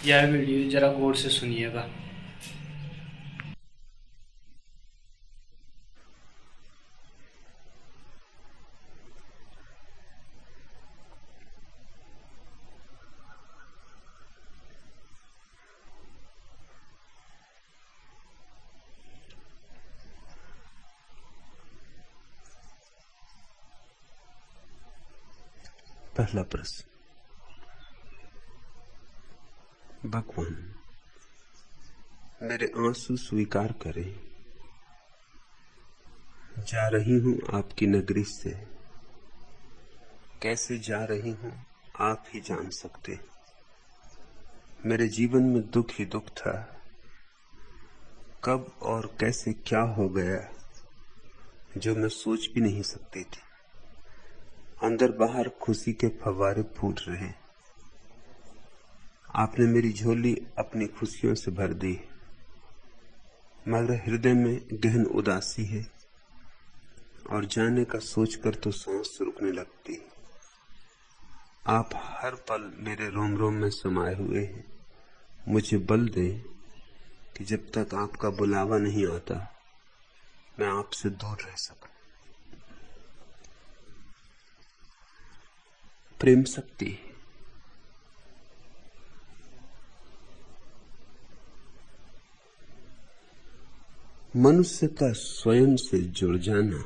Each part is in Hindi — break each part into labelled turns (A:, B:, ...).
A: यह वीडियो जरा गौर से सुनिएगा।
B: पहला प्रश्न। भगवान, मेरे आंसू स्वीकार करें। जा रही हूं आपकी नगरी से, कैसे जा रही हूं आप ही जान सकते हैं। मेरे जीवन में दुख ही दुख था, कब और कैसे क्या हो गया जो मैं सोच भी नहीं सकती थी। अंदर बाहर खुशी के फव्वारे फूट रहे। आपने मेरी झोली अपनी खुशियों से भर दी, मगर हृदय में गहन उदासी है और जाने का सोचकर तो सांस रुकने लगती। आप हर पल मेरे रोम रोम में समाये हुए हैं। मुझे बल दें कि जब तक आपका बुलावा नहीं आता मैं आपसे दूर रह सकूं। प्रेम शक्ति। मनुष्य का स्वयं से जुड़ जाना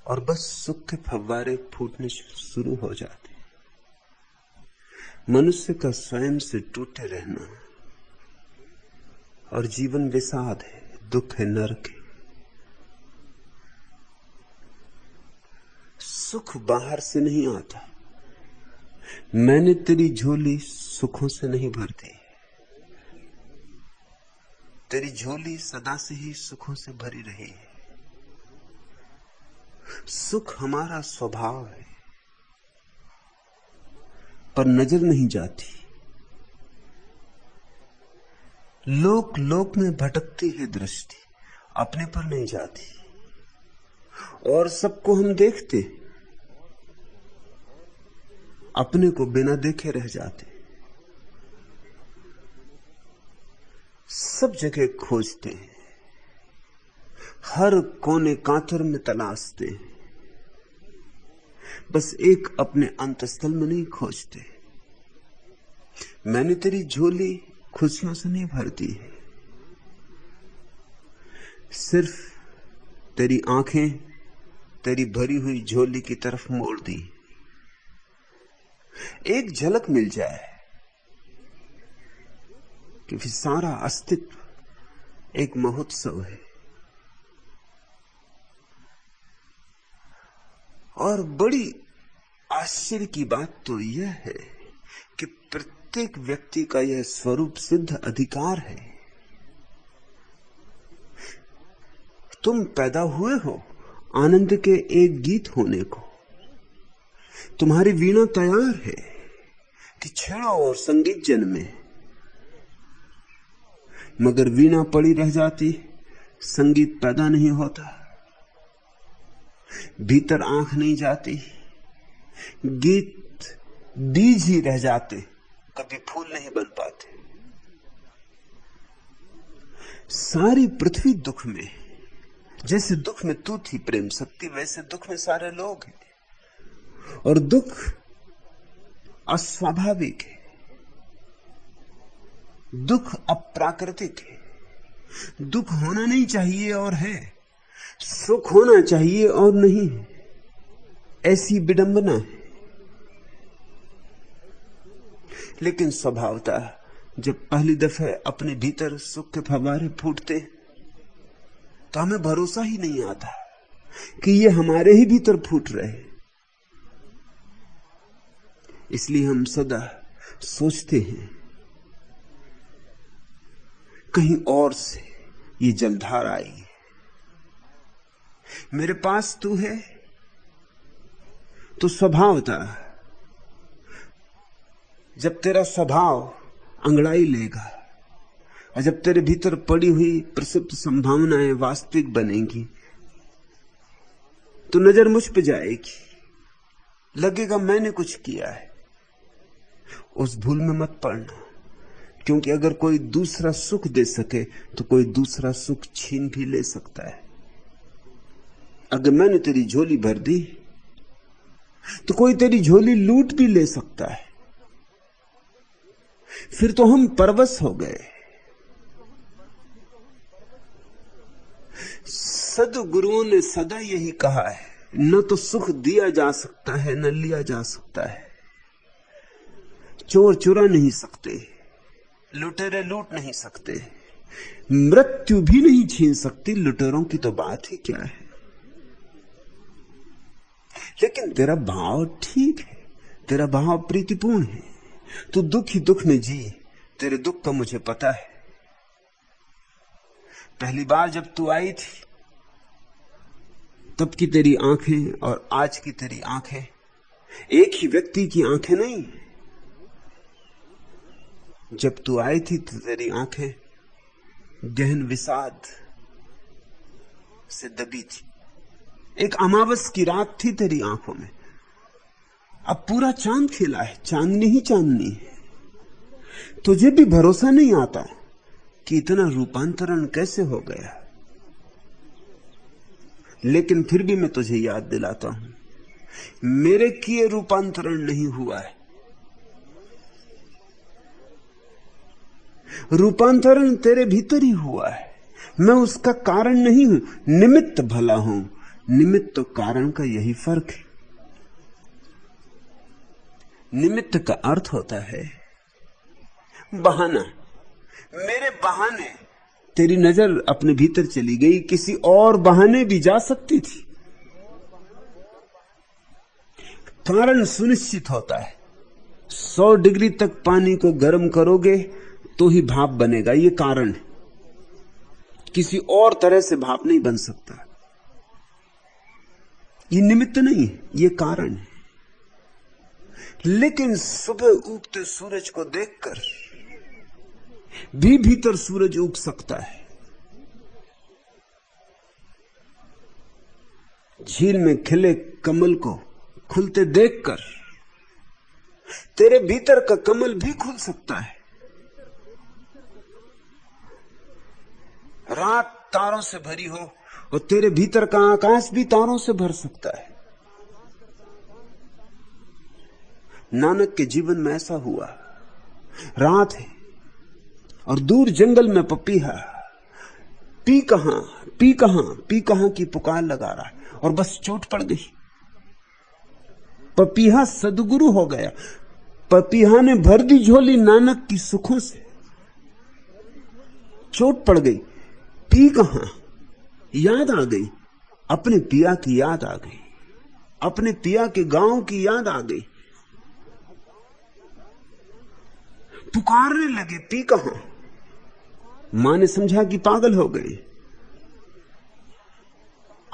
B: और बस सुख के फव्वारे फूटने शुरू हो जाते। मनुष्य का स्वयं से टूटे रहना और जीवन विषाद है, दुख है, नरक है। सुख बाहर से नहीं आता। मैंने तेरी झोली सुखों से नहीं भरती, तेरी झोली सदा से ही सुखों से भरी रही है। सुख हमारा स्वभाव है, पर नजर नहीं जाती। लोक लोक में भटकती है दृष्टि, अपने पर नहीं जाती। और सबको हम देखते, अपने को बिना देखे रह जाते। सब जगह खोजते हैं, हर कोने कांतर में तलाशते हैं, बस एक अपने अंतस्थल में नहीं खोजते। मैंने तेरी झोली खुशियों से नहीं भरती है, सिर्फ तेरी आंखें तेरी भरी हुई झोली की तरफ मोड़ दी। एक झलक मिल जाए कि फिर सारा अस्तित्व एक महोत्सव है। और बड़ी आश्चर्य की बात तो यह है कि प्रत्येक व्यक्ति का यह स्वरूप सिद्ध अधिकार है। तुम पैदा हुए हो आनंद के एक गीत होने को। तुम्हारी वीणा तैयार है कि छेड़ो और संगीत जन्मे, मगर वीणा पड़ी रह जाती, संगीत पैदा नहीं होता। भीतर आंख नहीं जाती, गीत बीज ही रह जाते, कभी फूल नहीं बन पाते। सारी पृथ्वी दुख में, जैसे दुख में तू थी प्रेम शक्ति, वैसे दुख में सारे लोग हैं। और दुख अस्वाभाविक है, दुख अप्राकृतिक है। दुख होना नहीं चाहिए और है, सुख होना चाहिए और नहीं है। ऐसी विडंबना है। लेकिन स्वभावतः जब पहली दफे अपने भीतर सुख के फव्वारे फूटते तो हमें भरोसा ही नहीं आता कि ये हमारे ही भीतर फूट रहे। इसलिए हम सदा सोचते हैं कहीं और से ये जलधार आई है। मेरे पास तू है तो स्वभावतः जब तेरा स्वभाव अंगड़ाई लेगा और जब तेरे भीतर पड़ी हुई प्रसुप्त संभावनाएं वास्तविक बनेंगी तो नजर मुझ पे जाएगी, लगेगा मैंने कुछ किया है। उस भूल में मत पड़ना, क्योंकि अगर कोई दूसरा सुख दे सके तो कोई दूसरा सुख छीन भी ले सकता है। अगर मैंने तेरी झोली भर दी तो कोई तेरी झोली लूट भी ले सकता है। फिर तो हम परवश हो गए। सद्गुरुओं ने सदा यही कहा है, न तो सुख दिया जा सकता है न लिया जा सकता है। चोर चुरा नहीं सकते, लुटेरे लूट नहीं सकते, मृत्यु भी नहीं छीन सकती। लुटेरों की तो बात ही क्या है। लेकिन तेरा भाव ठीक है, तेरा भाव प्रीतिपूर्ण है। तू दुख ही दुख में जी। तेरे दुख का मुझे पता है। पहली बार जब तू आई थी तब की तेरी आंखें और आज की तेरी आंखें एक ही व्यक्ति की आंखें नहीं। जब तू आई थी तो तेरी आंखें गहन विषाद से दबी थी। एक अमावस की रात थी तेरी आंखों में। अब पूरा चांद खिला है, चांदनी ही चांदनी है। तुझे भी भरोसा नहीं आता कि इतना रूपांतरण कैसे हो गया। लेकिन फिर भी मैं तुझे याद दिलाता हूं, मेरे किए रूपांतरण नहीं हुआ है। रूपांतरण तेरे भीतर ही हुआ है। मैं उसका कारण नहीं हूं, निमित्त भला हूं। निमित्त तो कारण का यही फर्क है। निमित्त का अर्थ होता है बहाना। मेरे बहाने तेरी नजर अपने भीतर चली गई, किसी और बहाने भी जा सकती थी। कारण सुनिश्चित होता है। 100 डिग्री तक पानी को गर्म करोगे तो ही भाप बनेगा, ये कारण है। किसी और तरह से भाप नहीं बन सकता। ये निमित्त नहीं है, ये कारण है। लेकिन सुबह उगते सूरज को देखकर भी भीतर सूरज उग सकता है। झील में खिले कमल को खुलते देखकर तेरे भीतर का कमल भी खुल सकता है। रात तारों से भरी हो और तेरे भीतर का आकाश भी तारों से भर सकता है। नानक के जीवन में ऐसा हुआ। रात है और दूर जंगल में पपीहा पी कहां पी कहां पी कहां की पुकार लगा रहा है और बस चोट पड़ गई। पपीहा सद्गुरु हो गया। पपीहा ने भर दी झोली नानक की सुखों से। चोट पड़ गई। पी कहां, याद आ गई। अपने पिया की याद आ गई। अपने पिया के गांव की याद आ गई। पुकारने लगे, पी कहां। मां ने समझा कि पागल हो गए।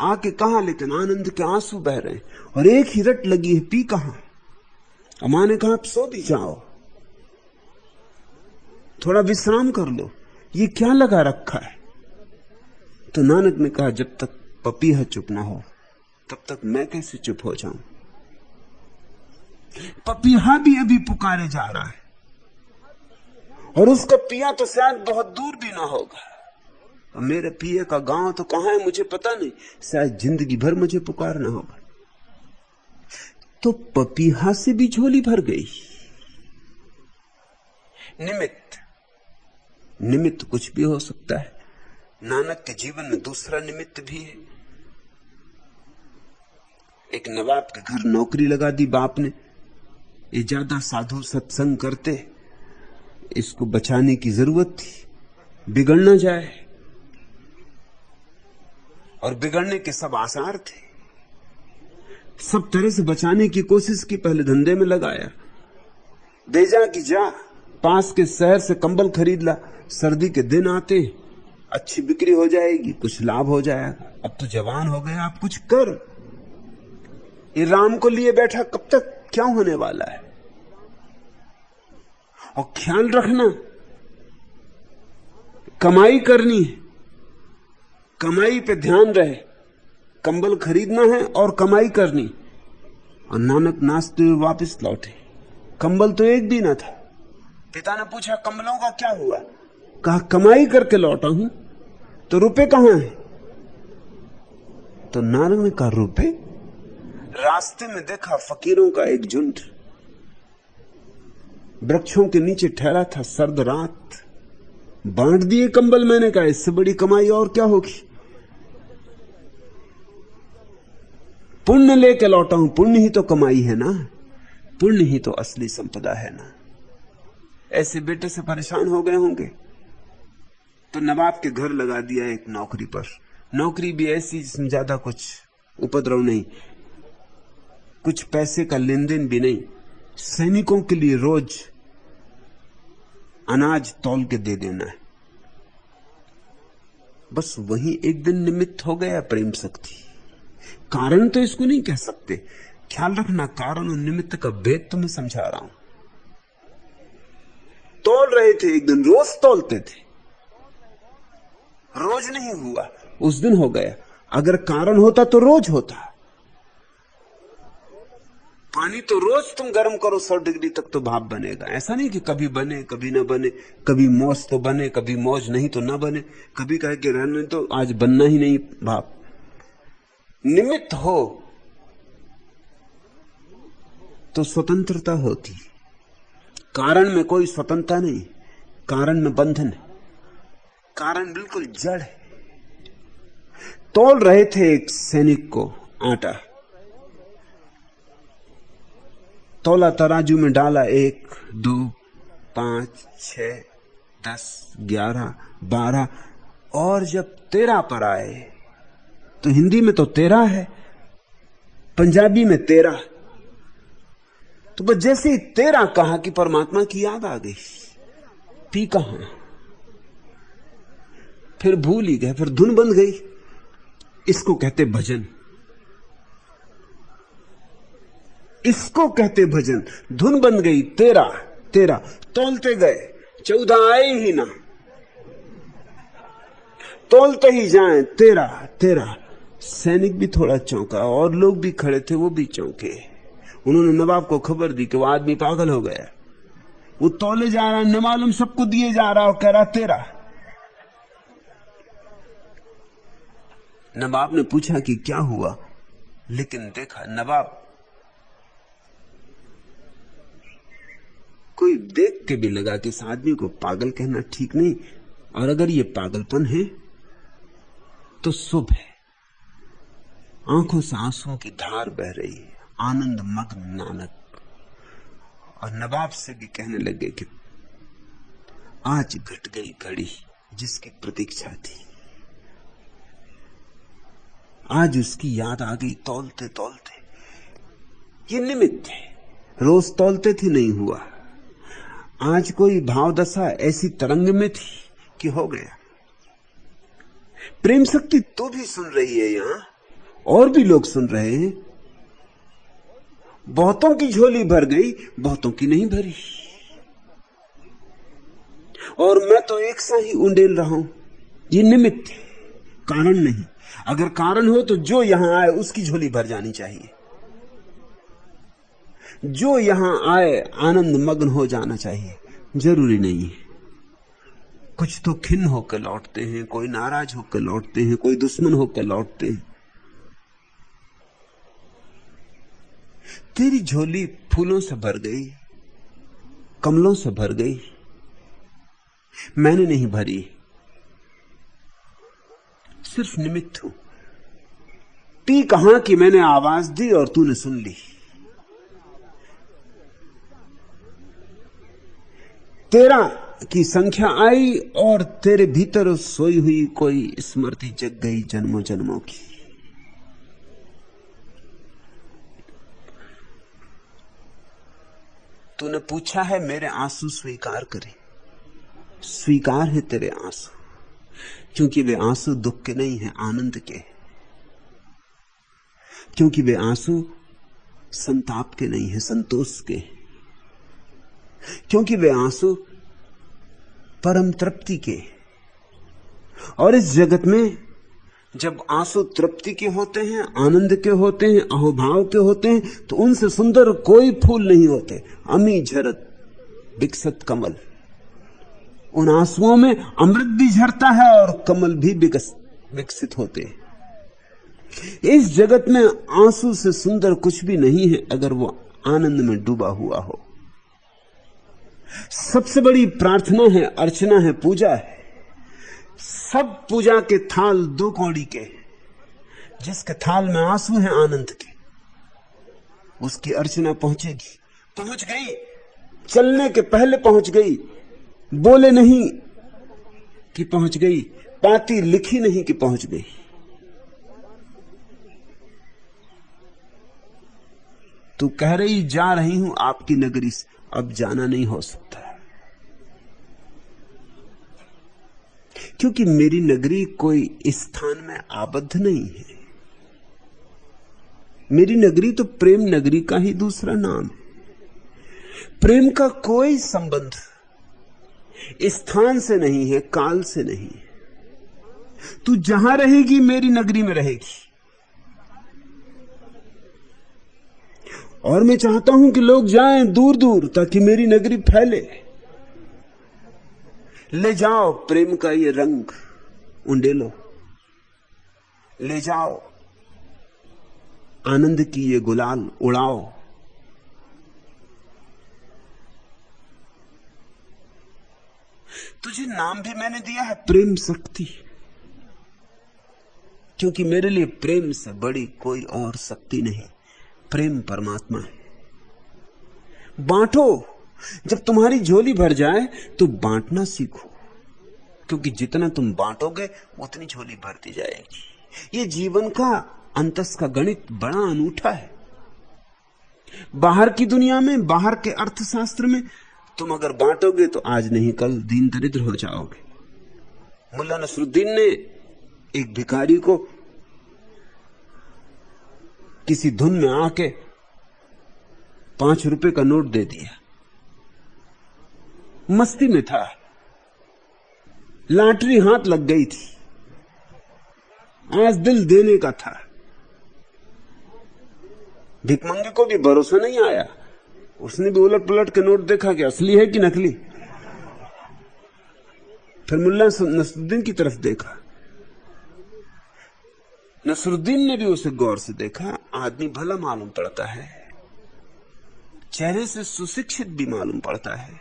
B: आके कहा, लेकिन आनंद के आंसू बह रहे और एक ही रट लगी है, पी कहां। मां ने कहा, आप सो भी जाओ, थोड़ा विश्राम कर लो, ये क्या लगा रखा है। तो नानक ने कहा, जब तक पपीहा चुप ना हो तब तक मैं कैसे चुप हो जाऊं। पपीहा भी अभी पुकारे जा रहा है और उसका पिया तो शायद बहुत दूर भी ना होगा। और मेरे पिए का गांव तो कहां है मुझे पता नहीं, शायद जिंदगी भर मुझे पुकारना होगा। तो पपीहा से भी झोली भर गई। निमित्त, निमित्त कुछ भी हो सकता है। नानक के जीवन में दूसरा निमित्त भी है। एक नवाब के घर नौकरी लगा दी बाप ने। ये ज्यादा साधु सत्संग करते, इसको बचाने की जरूरत थी, बिगड़ ना जाए। और बिगड़ने के सब आसार थे। सब तरह से बचाने की कोशिश की। पहले धंधे में लगाया, बेजा की जा, पास के शहर से कंबल खरीद ला। सर्दी के दिन आते, अच्छी बिक्री हो जाएगी, कुछ लाभ हो जाएगा। अब तो जवान हो गया, आप कुछ कर। ये राम को लिए बैठा, कब तक, क्या होने वाला है। और ख्याल रखना, कमाई करनी है, कमाई पे ध्यान रहे। कंबल खरीदना है और कमाई करनी। और नानक नाचते हुए वापस लौटे। कंबल तो एक भी ना था। पिता ने पूछा कंबलों का क्या हुआ? कहा कमाई करके लौटा हूं, तो रुपए कहां हैं? तो नारद ने कहा रुपए? रास्ते में देखा फकीरों का एक झुंड वृक्षों के नीचे ठहरा था, सर्द रात, बांट दिए कंबल। मैंने कहा इससे बड़ी कमाई और क्या होगी? पुण्य लेके लौटा हूं, पुण्य ही तो कमाई है ना, पुण्य ही तो असली संपदा है ना। ऐसे बेटे से परेशान हो गए होंगे तो नवाब के घर लगा दिया एक नौकरी पर। नौकरी भी ऐसी जिसमें ज्यादा कुछ उपद्रव नहीं, कुछ पैसे का लेन देन भी नहीं। सैनिकों के लिए रोज अनाज तौल के दे देना है। बस वही एक दिन निमित्त हो गया प्रेम शक्ति। कारण तो इसको नहीं कह सकते। ख्याल रखना, कारण और निमित्त का भेद तुम्हें समझा रहा हूं। तौल रहे थे एक दिन, रोज तौलते थे, रोज नहीं हुआ, उस दिन हो गया। अगर कारण होता तो रोज होता। पानी तो रोज तुम गर्म करो 100 डिग्री तक तो भाप बनेगा। ऐसा नहीं कि कभी बने कभी ना बने, कभी मौज तो बने कभी मौज नहीं तो ना बने, कभी कहे कि रहने तो आज बनना ही नहीं भाप। निमित्त हो तो स्वतंत्रता होती, कारण में कोई स्वतंत्रता नहीं, कारण में बंधन है, कारण बिल्कुल जड़ है। तौल रहे थे एक सैनिक को आटा, तौला, तराजू में डाला, 1 2 5 6 10 11 12, और जब 13 पर आए, तो हिंदी में तो 13 है, पंजाबी में 13, तो बस जैसे ही 13 कहा कि परमात्मा की याद आ गई। पी कहां? फिर भूल ही गए, फिर धुन बन गई। इसको कहते भजन, इसको कहते भजन। धुन बन गई। 13 तौलते गए, 14 आए ही ना, तौलते ही जाएं, 13। सैनिक भी थोड़ा चौंका और लोग भी खड़े थे, वो भी चौंके। उन्होंने नवाब को खबर दी कि वो आदमी पागल हो गया। वो तौले जा रहा है, न मालूम सबको दिए जा रहा और कह रहा 13। नवाब ने पूछा कि क्या हुआ, लेकिन देखा नवाब कोई देख के भी लगा कि इस आदमी को पागल कहना ठीक नहीं, और अगर ये पागलपन है तो शुभ है। आंखों से आंसुओं की धार बह रही है, आनंद मग्न नानक। और नवाब से भी कहने लगे कि आज घट गई घड़ी जिसकी प्रतीक्षा थी, आज उसकी याद आ गई। तौलते तौलते ये निमित्त है, रोज तौलते थे नहीं हुआ। आज कोई भाव दशा ऐसी तरंग में थी कि हो गया। प्रेम शक्ति तो भी सुन रही है, यहां और भी लोग सुन रहे हैं। बहुतों की झोली भर गई, बहुतों की नहीं भरी, और मैं तो एक सा ही उंडेल रहा हूं। ये निमित्त है, कारण नहीं। अगर कारण हो तो जो यहां आए उसकी झोली भर जानी चाहिए, जो यहां आए आनंद मग्न हो जाना चाहिए। जरूरी नहीं है। कुछ तो खिन्न होकर लौटते हैं, कोई नाराज होकर लौटते हैं, कोई दुश्मन होकर लौटते हैं। तेरी झोली फूलों से भर गई, कमलों से भर गई, मैंने नहीं भरी, सिर्फ निमित्त हूं। पी कहां कि मैंने आवाज दी और तूने सुन ली। 13 की संख्या आई और तेरे भीतर सोई हुई कोई स्मृति जग गई जन्मों जन्मों की। तूने पूछा है मेरे आंसू स्वीकार करे। स्वीकार है तेरे आंसू, क्योंकि वे आंसू दुख के नहीं हैं, आनंद के। क्योंकि वे आंसू संताप के नहीं हैं, संतोष के। क्योंकि वे आंसू परम तृप्ति के। और इस जगत में जब आंसू तृप्ति के होते हैं, आनंद के होते हैं, अहोभाव के होते हैं, तो उनसे सुंदर कोई फूल नहीं होते। अमी झरत विकसत कमल, उन आंसुओं में अमृत भी झरता है और कमल भी विकसित होते हैं। इस जगत में आंसू से सुंदर कुछ भी नहीं है अगर वो आनंद में डूबा हुआ हो। सबसे बड़ी प्रार्थना है, अर्चना है, पूजा है। सब पूजा के थाल दो कौड़ी के, जिसके थाल में आंसू है आनंद के, उसकी अर्चना पहुंचेगी। पहुंच गई, चलने के पहले पहुंच गई, बोले नहीं कि पहुंच गई, पाती लिखी नहीं कि पहुंच गई। तू कह रही जा रही हूं आपकी नगरी से, अब जाना नहीं हो सकता, क्योंकि मेरी नगरी कोई स्थान में आबद्ध नहीं है। मेरी नगरी तो प्रेम नगरी का ही दूसरा नाम है। प्रेम का कोई संबंध स्थान से नहीं है, काल से नहीं है। तू जहां रहेगी मेरी नगरी में रहेगी। और मैं चाहता हूं कि लोग जाएं दूर दूर ताकि मेरी नगरी फैले। ले जाओ प्रेम का ये रंग उंडेलो, ले जाओ आनंद की ये गुलाल उड़ाओ। तुझे नाम भी मैंने दिया है प्रेम शक्ति, क्योंकि मेरे लिए प्रेम से बड़ी कोई और शक्ति नहीं। प्रेम परमात्मा है। बांटो, जब तुम्हारी झोली भर जाए तो बांटना सीखो, क्योंकि जितना तुम बांटोगे उतनी झोली भरती जाएगी। ये जीवन का अंतस का गणित बड़ा अनूठा है। बाहर की दुनिया में, बाहर के अर्थशास्त्र में तुम अगर बांटोगे तो आज नहीं कल दीन दरिद्र हो जाओगे। मुल्ला नसरुद्दीन ने एक भिखारी को किसी धुन में आके 5 रुपए का नोट दे दिया। मस्ती में था, लॉटरी हाथ लग गई थी, आज दिल देने का था। भिखमंगे को भी भरोसा नहीं आया, उसने भी उलट पुलट के नोट देखा कि असली है कि नकली। फिर मुल्ला नसरुद्दीन की तरफ देखा, नसरुद्दीन ने भी उसे गौर से देखा। आदमी भला मालूम पड़ता है, चेहरे से सुशिक्षित भी मालूम पड़ता है,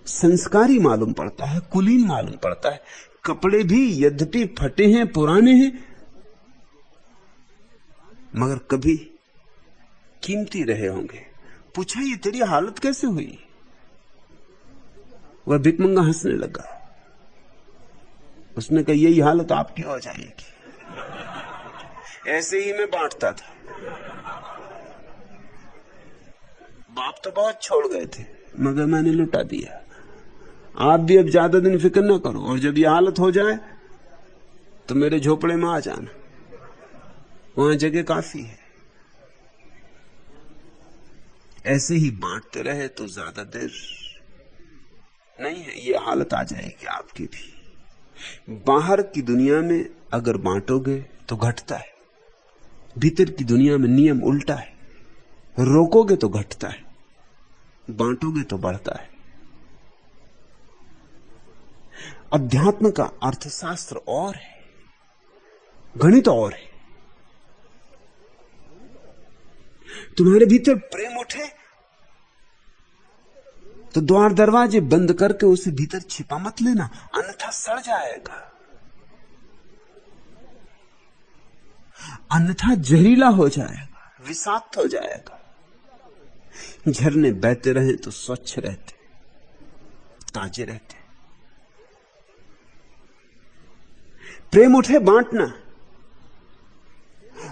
B: संस्कारी मालूम पड़ता है, कुलीन मालूम पड़ता है। कपड़े भी यद्यपि फटे हैं, पुराने हैं, मगर कभी कीमती रहे होंगे। पूछा, ये तेरी हालत कैसे हुई? वह भिखमंगा हंसने लगा। उसने कहा, यही हालत आपकी हो जाएगी। ऐसे ही मैं बांटता था। बाप तो बहुत छोड़ गए थे, मगर मैंने लुटा दिया। आप भी अब ज्यादा दिन फिक्र ना करो, और जब ये हालत हो जाए तो मेरे झोपड़े में आ जाना, वहां जगह काफी है। ऐसे ही बांटते रहे तो ज्यादा देर नहीं है, ये हालत आ जाएगी आपकी भी। बाहर की दुनिया में अगर बांटोगे तो घटता है, भीतर की दुनिया में नियम उल्टा है। रोकोगे तो घटता है, बांटोगे तो बढ़ता है। अध्यात्म का अर्थशास्त्र और है, गणित और है। तुम्हारे भीतर प्रेम उठे तो द्वार दरवाजे बंद करके उसे भीतर छिपा मत लेना, अन्यथा सड़ जाएगा, अन्यथा जहरीला हो जाएगा, विषाक्त हो जाएगा। झरने बहते रहे तो स्वच्छ रहते, ताजे रहते। प्रेम उठे बांटना,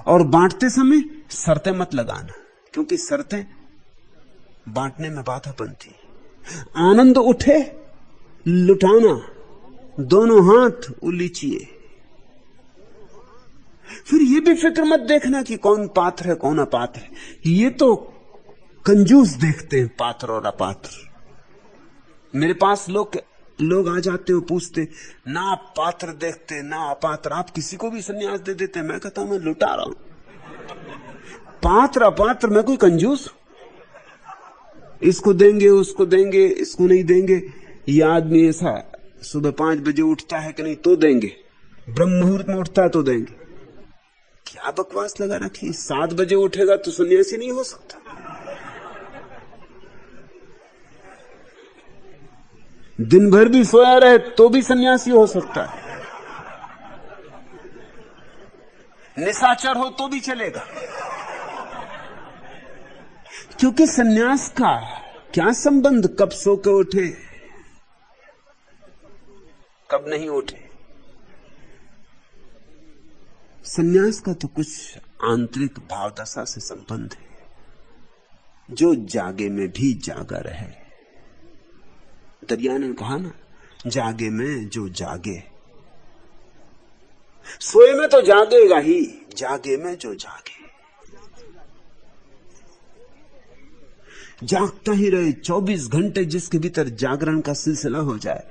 B: और बांटते समय शर्तें मत लगाना, क्योंकि शर्तें बांटने में बाधा बनती। आनंद उठे लुटाना, दोनों हाथ उलीचिए। फिर ये भी फिक्र मत देखना कि कौन पात्र है कौन अपात्र है। ये तो कंजूस देखते हैं पात्र और अपात्र। मेरे पास लोग लोग आ जाते हो, पूछते ना आप पात्र देखते ना अपात्र, आप किसी को भी सन्यास दे देते। मैं कहता हूं मैं लुटा रहा हूं। पात्र अपात्र मैं कोई कंजूस? इसको देंगे उसको देंगे, इसको नहीं देंगे। ये आदमी ऐसा सुबह 5 बजे उठता है कि नहीं तो देंगे, ब्रह्म मुहूर्त में उठता है तो देंगे। क्या बकवास लगा रखी। 7 बजे उठेगा तो सन्यासी नहीं हो सकता। दिन भर भी सोया रहे तो भी सन्यासी हो सकता है। निशाचर हो तो भी चलेगा। क्योंकि सन्यास का क्या संबंध कब सो के उठे कब नहीं उठे। सन्यास का तो कुछ आंतरिक भावदशा से संबंध है, जो जागे में भी जागा रहे। दरिया ने कहा ना, जागे में जो जागे, सोए में तो जागेगा ही, जागे में जो जागे। जागता ही रहे 24 घंटे, जिसके भीतर जागरण का सिलसिला हो जाए।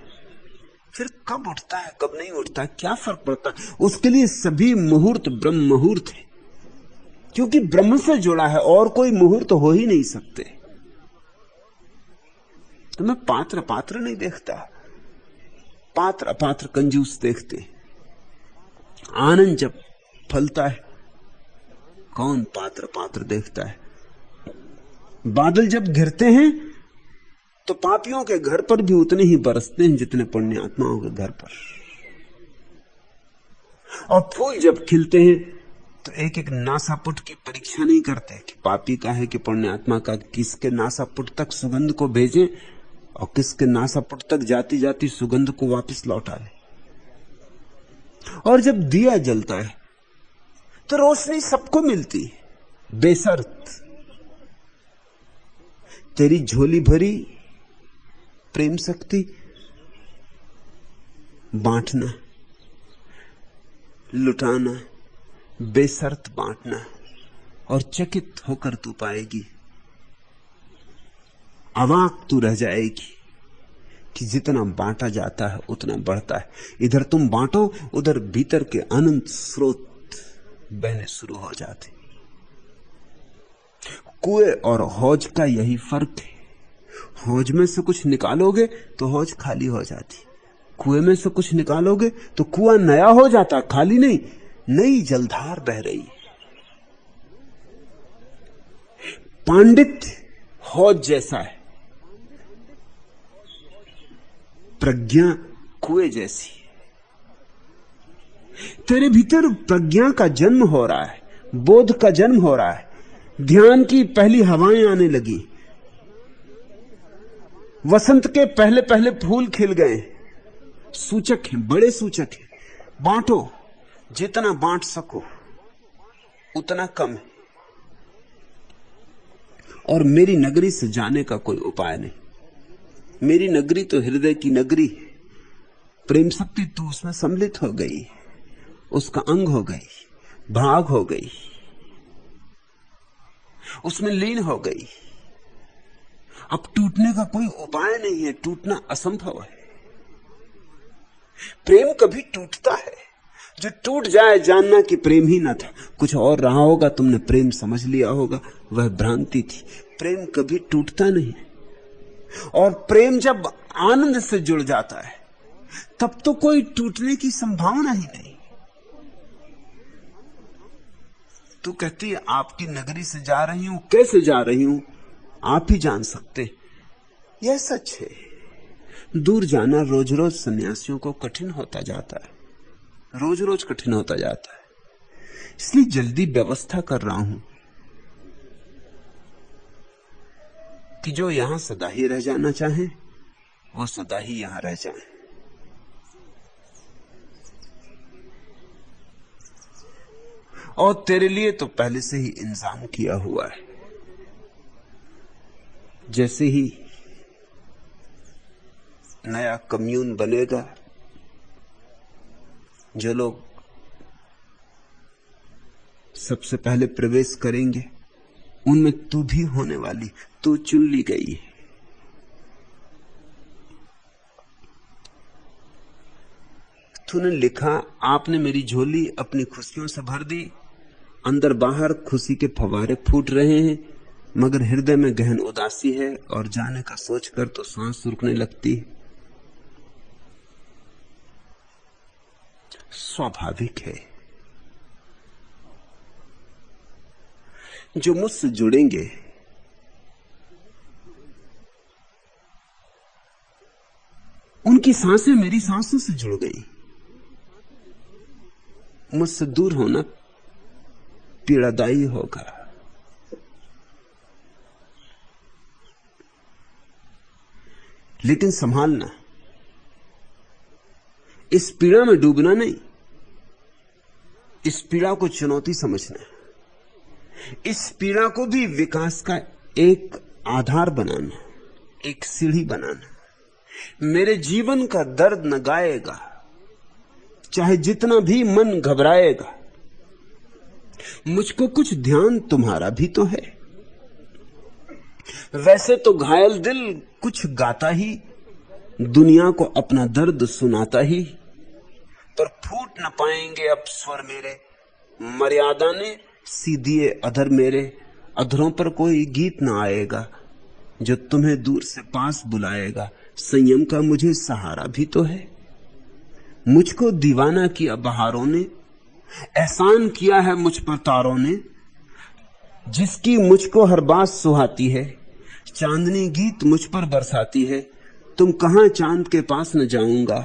B: फिर कब उठता है कब नहीं उठता क्या फर्क पड़ता है। उसके लिए सभी मुहूर्त ब्रह्म मुहूर्त है, क्योंकि ब्रह्म से जुड़ा है और कोई मुहूर्त हो ही नहीं सकते। तो मैं पात्र पात्र नहीं देखता, पात्र अपात्र कंजूस देखते। आनंद जब फलता है कौन पात्र पात्र देखता है। बादल जब घिरते हैं तो पापियों के घर पर भी उतने ही बरसते हैं जितने पुण्य आत्माओं के घर पर। और फूल जब खिलते हैं तो एक एक नासापुट की परीक्षा नहीं करते कि पापी का है कि पुण्य आत्मा का, किसके नासापुट तक सुगंध को भेजें और किसके नासापुट तक जाती जाती सुगंध को वापस लौटा ले। और जब दिया जलता है तो रोशनी सबको मिलती है बेशर्त। तेरी झोली भरी प्रेम शक्ति बांटना, लुटाना, बेशर्त बांटना, और चकित होकर तू पाएगी, अवाक तू रह जाएगी कि जितना बांटा जाता है उतना बढ़ता है। इधर तुम बांटो, उधर भीतर के अनंत स्रोत बहने शुरू हो जाते। कुएं और हौज का यही फर्क है। हौज में से कुछ निकालोगे तो हौज खाली हो जाती, कुएं में से कुछ निकालोगे तो कुआं नया हो जाता, खाली नहीं, नई जलधार बह रही। पांडित्य हौज जैसा है, प्रज्ञा कुएं जैसी है। तेरे भीतर प्रज्ञा का जन्म हो रहा है, बोध का जन्म हो रहा है, ध्यान की पहली हवाएं आने लगी, वसंत के पहले पहले फूल खिल गए। सूचक हैं, बड़े सूचक हैं। बांटो, जितना बांट सको उतना कम है। और मेरी नगरी से जाने का कोई उपाय नहीं। मेरी नगरी तो हृदय की नगरी है। प्रेम शक्ति तो उसमें सम्मिलित हो गई, उसका अंग हो गई, भाग हो गई, उसमें लीन हो गई। अब टूटने का कोई उपाय नहीं है, टूटना असंभव है। प्रेम कभी टूटता है, जो टूट जाए जानना कि प्रेम ही ना था, कुछ और रहा होगा, तुमने प्रेम समझ लिया होगा, वह भ्रांति थी। प्रेम कभी टूटता नहीं। और प्रेम जब आनंद से जुड़ जाता है तब तो कोई टूटने की संभावना ही नहीं। तू कहती है आपकी नगरी से जा रही हूं, कैसे जा रही हूं आप ही जान सकते। यह सच है, दूर जाना रोज रोज सन्यासियों को कठिन होता जाता है, रोज रोज कठिन होता जाता है। इसलिए जल्दी व्यवस्था कर रहा हूं कि जो यहां सदा ही रह जाना चाहे वो सदा ही यहां रह जाए। और तेरे लिए तो पहले से ही इंतजाम किया हुआ है। जैसे ही नया कम्यून बनेगा, जो लोग सबसे पहले प्रवेश करेंगे उनमें तू भी होने वाली, तू चुन ली गई है। तूने लिखा, आपने मेरी झोली अपनी खुशियों से भर दी, अंदर बाहर खुशी के फव्वारे फूट रहे हैं, मगर हृदय में गहन उदासी है और जाने का सोचकर तो सांस रुकने लगती है। स्वाभाविक है, जो मुझसे जुड़ेंगे उनकी सांसें मेरी सांसों से जुड़ गई। मुझसे दूर होना पीड़ादायी होगा। लेकिन संभालना, इस पीड़ा में डूबना नहीं, इस पीड़ा को चुनौती समझना, इस पीड़ा को भी विकास का एक आधार बनाना, एक सीढ़ी बनाना। मेरे जीवन का दर्द न गाएगा, चाहे जितना भी मन घबराएगा। मुझको कुछ ध्यान तुम्हारा भी तो है। वैसे तो घायल दिल कुछ गाता ही, दुनिया को अपना दर्द सुनाता ही, पर फूट न पाएंगे अब स्वर मेरे। मर्यादा ने सी दिए अधर मेरे, अधरों पर कोई गीत न आएगा जो तुम्हें दूर से पास बुलाएगा। संयम का मुझे सहारा भी तो है। मुझको दीवाना किया बहारों ने, एहसान किया है मुझ पर तारों ने, जिसकी मुझको हर बात सुहाती है। चांदनी गीत मुझ पर बरसाती है। तुम कहां चांद के पास न जाऊंगा,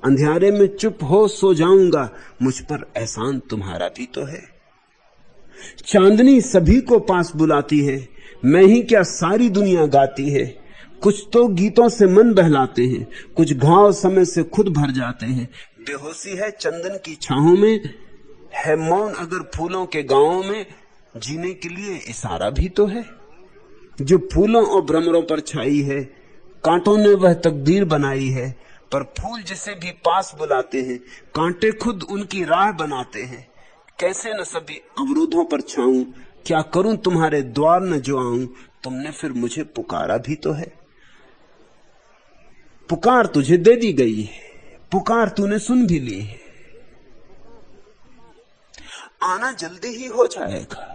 B: अंधियारे में चुप हो सो जाऊंगा। मुझ पर एहसान तुम्हारा भी तो है। चांदनी सभी को पास बुलाती है, मैं ही क्या सारी दुनिया गाती है। कुछ तो गीतों से मन बहलाते हैं, कुछ घाव समय से खुद भर जाते हैं। बेहोशी है चंदन की छाहों में, है मौन अगर फूलों के गांवों में। जीने के लिए इशारा भी तो है, जो फूलों और भ्रमरों पर छाई है। कांटों ने वह तकदीर बनाई है, पर फूल जिसे भी पास बुलाते हैं, कांटे खुद उनकी राह बनाते हैं। कैसे न सभी अवरोधों पर छाऊं, क्या करूं तुम्हारे द्वार न जो आऊं। तुमने फिर मुझे पुकारा भी तो है। पुकार तुझे दे दी गई है, पुकार तूने सुन भी ली है। आना जल्दी ही हो जाएगा,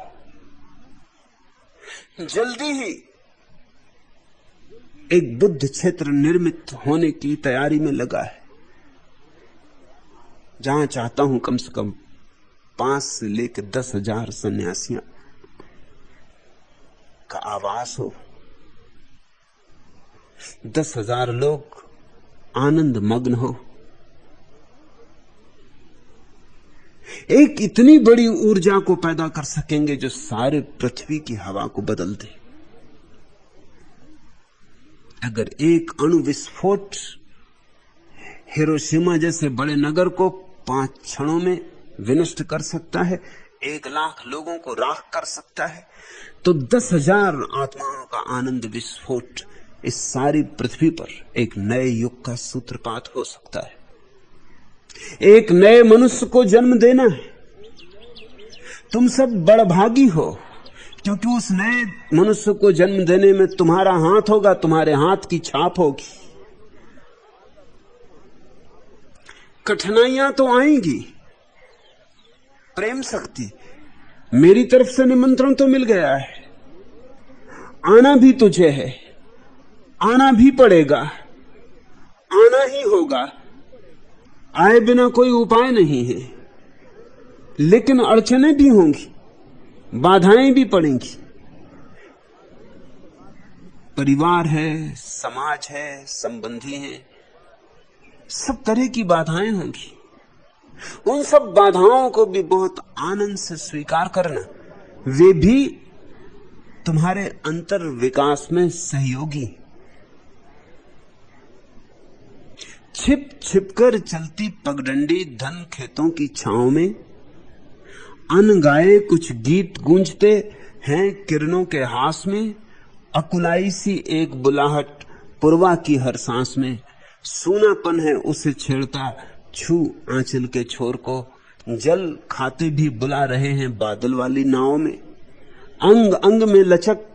B: जल्दी ही एक बुद्ध क्षेत्र निर्मित होने की तैयारी में लगा है, जहां चाहता हूं कम से कम 5 से लेकर 10,000 सन्यासियों का आवास हो। 10,000 लोग आनंद मग्न हो। एक इतनी बड़ी ऊर्जा को पैदा कर सकेंगे जो सारे पृथ्वी की हवा को बदल दे। अगर एक अणु विस्फोट हिरोशिमा जैसे बड़े नगर को 5 क्षणों में विनष्ट कर सकता है, 1 लाख लोगों को राख कर सकता है, तो 10,000 आत्माओं का आनंद विस्फोट इस सारी पृथ्वी पर एक नए युग का सूत्रपात हो सकता है। एक नए मनुष्य को जन्म देना है। तुम सब बड़भागी हो, क्योंकि उस नए मनुष्य को जन्म देने में तुम्हारा हाथ होगा, तुम्हारे हाथ की छाप होगी। कठिनाइयां तो आएंगी, प्रेम शक्ति मेरी तरफ से निमंत्रण तो मिल गया है। आना भी तुझे है, आना भी पड़ेगा, आना ही होगा। आए बिना कोई उपाय नहीं है। लेकिन अड़चनें भी होंगी, बाधाएं भी पड़ेंगी। परिवार है, समाज है, संबंधी हैं, सब तरह की बाधाएं होंगी। उन सब बाधाओं को भी बहुत आनंद से स्वीकार करना। वे भी तुम्हारे अंतर विकास में सहयोगी। छिप छिपकर चलती पगडंडी धन खेतों की छांव में, अनगाए कुछ गीत गूंजते हैं किरणों के हास में। अकुलाई सी एक बुलाहट पुरवा की हर सांस में, सूनापन है उसे छेड़ता छू आंचल के छोर को। जल खाते भी बुला रहे हैं बादल वाली नाव में। अंग अंग में लचक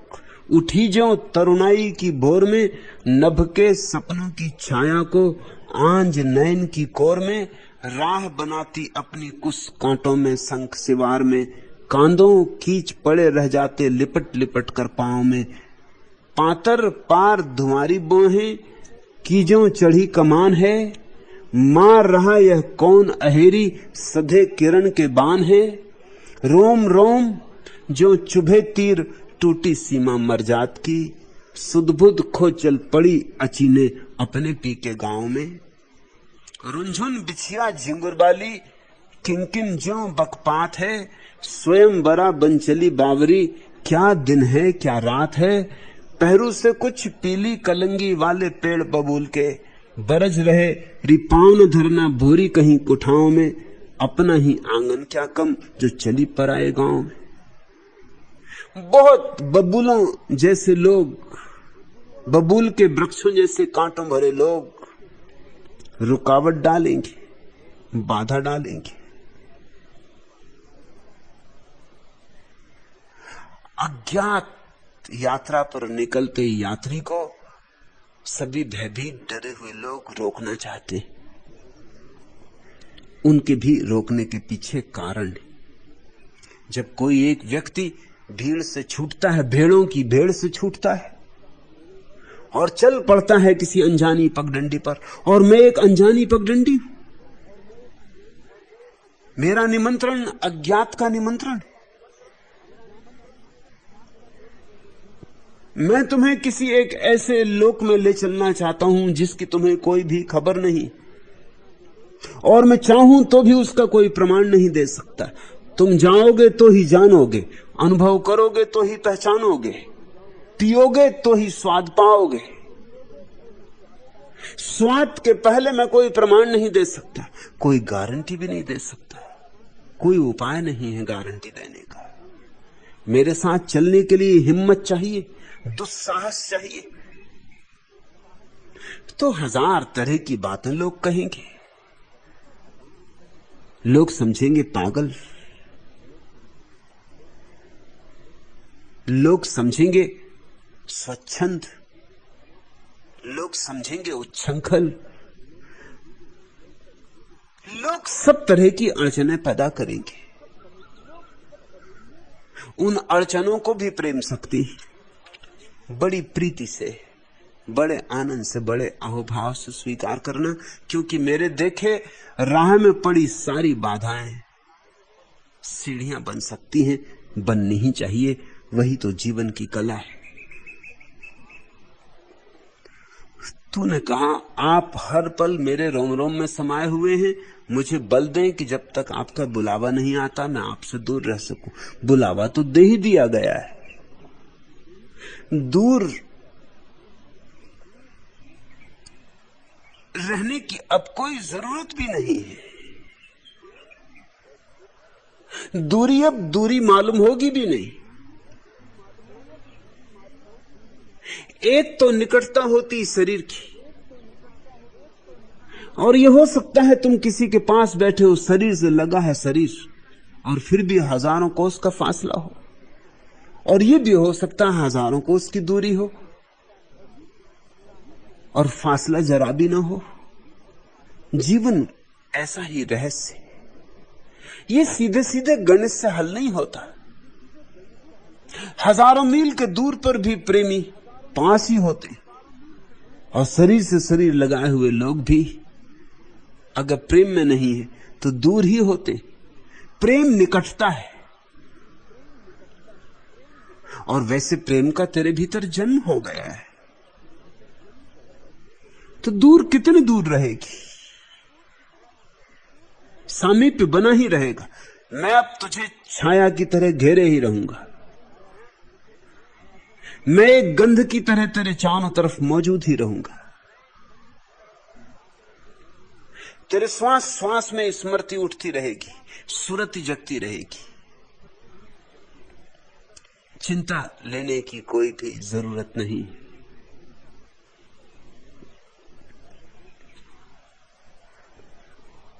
B: उठी जो तरुणाई की भोर में, नभ के सपनों की छाया को आंज नयन की कोर में। राह बनाती अपनी कुछ कांटों में, शंख सिवार में कांदों खींच पड़े रह जाते लिपट लिपट कर पांव में। पातर पार धुआरी बोहे कीजों चढ़ी कमान है, मार रहा यह कौन अहेरी सधे किरण के बाण है। रोम रोम जो चुभे तीर टूटी सीमा मरजात की, सुदबुद खो चल पड़ी अचीने अपने पी के गांव में। रुंझुन बिछिया झिंगुरबाली किंकिन ज्यों बकपात है, स्वयं बरा बन चली बावरी क्या दिन है क्या रात है। पहरू से कुछ पीली कलंगी वाले पेड़ बबूल के, बरज रहे रिपावन धरना भोरी कहीं कुठाओं में। अपना ही आंगन क्या कम जो चली पर आए गांव में। बहुत बबूलों जैसे लोग, बबूल के वृक्षों जैसे कांटों भरे लोग रुकावट डालेंगे, बाधा डालेंगे। अज्ञात यात्रा पर निकलते यात्री को सभी भयभीत डरे हुए लोग रोकना चाहते। उनके भी रोकने के पीछे कारण है। जब कोई एक व्यक्ति भीड़ से छूटता है, भेड़ों की भेड़ से छूटता है और चल पड़ता है किसी अनजानी पगडंडी पर, और मैं एक अनजानी पगडंडी हूं। मेरा निमंत्रण अज्ञात का निमंत्रण। मैं तुम्हें किसी एक ऐसे लोक में ले चलना चाहता हूं जिसकी तुम्हें कोई भी खबर नहीं, और मैं चाहूं तो भी उसका कोई प्रमाण नहीं दे सकता। तुम जाओगे तो ही जानोगे, अनुभव करोगे तो ही पहचानोगे, पियोगे तो ही स्वाद पाओगे। स्वाद के पहले मैं कोई प्रमाण नहीं दे सकता, कोई गारंटी भी नहीं दे सकता, कोई उपाय नहीं है गारंटी देने का। मेरे साथ चलने के लिए हिम्मत चाहिए, दुस्साहस चाहिए। तो हजार तरह की बातें लोग कहेंगे, लोग समझेंगे पागल, लोग समझेंगे स्वच्छंद, लोग समझेंगे उच्छृंखल, लोग सब तरह की अड़चनें पैदा करेंगे। उन अड़चनों को भी प्रेम शक्ति बड़ी प्रीति से, बड़े आनंद से, बड़े अहोभाव से स्वीकार करना, क्योंकि मेरे देखे राह में पड़ी सारी बाधाएं सीढ़ियां बन सकती हैं, बननी ही चाहिए। वही तो जीवन की कला है। तूने कहा आप हर पल मेरे रोम रोम में समाये हुए हैं, मुझे बल दें कि जब तक आपका बुलावा नहीं आता मैं आपसे दूर रह सकूं। बुलावा तो दे ही दिया गया है। दूर रहने की अब कोई जरूरत भी नहीं है। दूरी अब दूरी मालूम होगी भी नहीं। एक तो निकटता होती शरीर की, और यह हो सकता है तुम किसी के पास बैठे हो, शरीर से लगा है शरीर, और फिर भी हजारों कोस का फासला हो, और यह भी हो सकता है हजारों कोस की दूरी हो और फासला जरा भी ना हो। जीवन ऐसा ही रहस्य, ये सीधे सीधे गणित से हल नहीं होता। हजारों मील के दूर पर भी प्रेमी पास ही होते, और शरीर से शरीर लगाए हुए लोग भी अगर प्रेम में नहीं है तो दूर ही होते। प्रेम निकटता है, और वैसे प्रेम का तेरे भीतर जन्म हो गया है, तो दूर कितने दूर रहेगी, सामीप्य बना ही रहेगा। मैं अब तुझे छाया की तरह घेरे ही रहूंगा, मैं एक गंध की तरह तेरे चारों तरफ मौजूद ही रहूंगा। तेरे श्वास श्वास में स्मृति उठती रहेगी, सुरति जगती रहेगी। चिंता लेने की कोई भी जरूरत नहीं।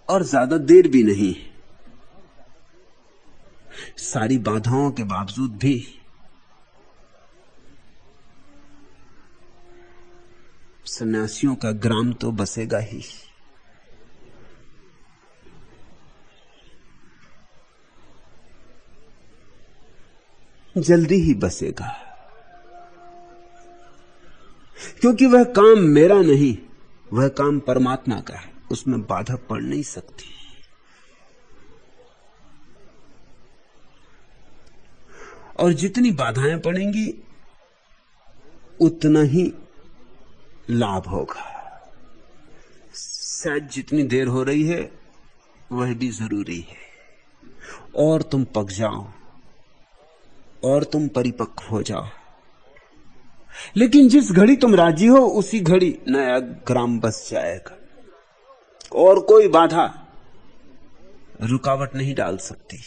B: और ज्यादा देर भी नहीं। सारी बाधाओं के बावजूद भी सन्यासियों का ग्राम तो बसेगा ही। जल्दी ही बसेगा, क्योंकि वह काम मेरा नहीं, वह काम परमात्मा का है, उसमें बाधा पड़ नहीं सकती। और जितनी बाधाएं पड़ेंगी उतना ही लाभ होगा। शायद जितनी देर हो रही है वह भी जरूरी है, और तुम पक जाओ और तुम परिपक्व हो जाओ। लेकिन जिस घड़ी तुम राजी हो उसी घड़ी नया ग्राम बस जाएगा, और कोई बाधा रुकावट नहीं डाल सकती।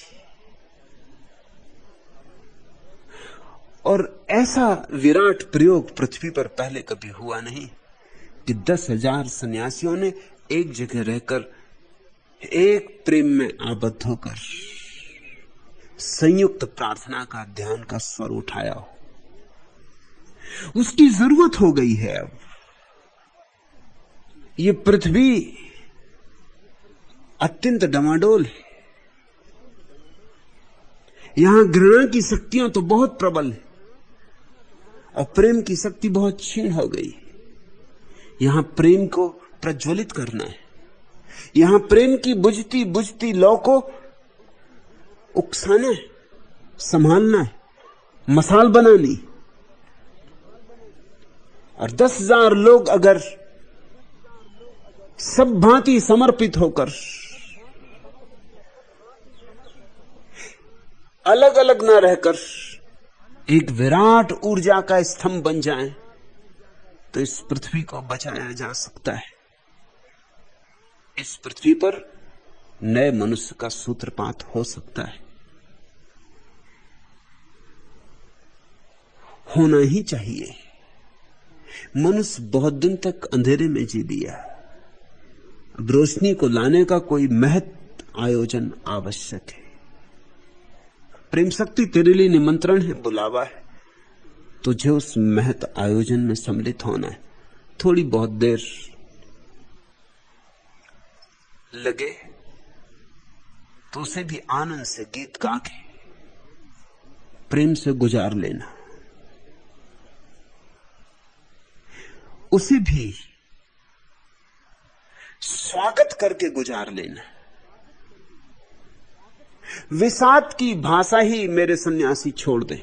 B: और ऐसा विराट प्रयोग पृथ्वी पर पहले कभी हुआ नहीं कि 10,000 सन्यासियों ने एक जगह रहकर एक प्रेम में आबद्ध होकर संयुक्त प्रार्थना का, ध्यान का स्वर उठाया हो। उसकी जरूरत हो गई है अब। ये पृथ्वी अत्यंत डमाडोल है, यहां घृणा की शक्तियां तो बहुत प्रबल है और प्रेम की शक्ति बहुत क्षीण हो गई। यहां प्रेम को प्रज्वलित करना है, यहां प्रेम की बुझती बुझती लौ को उकसाना है, संभालना है, मसाल बनानी। और 10,000 लोग अगर सब भांति समर्पित होकर अलग अलग ना रहकर एक विराट ऊर्जा का स्तंभ बन जाएं, तो इस पृथ्वी को बचाया जा सकता है। इस पृथ्वी पर नए मनुष्य का सूत्रपात हो सकता है, होना ही चाहिए। मनुष्य बहुत दिन तक अंधेरे में जी लिया, अब रोशनी को लाने का कोई महत आयोजन आवश्यक है। प्रेम शक्ति तेरे लिए निमंत्रण है, बुलावा है, तुझे उस महत आयोजन में सम्मिलित होना है। थोड़ी बहुत देर लगे तो उसे भी आनंद से गीत गा के प्रेम से गुजार लेना, उसे भी स्वागत करके गुजार लेना। विषाद की भाषा ही मेरे सन्यासी छोड़ दे,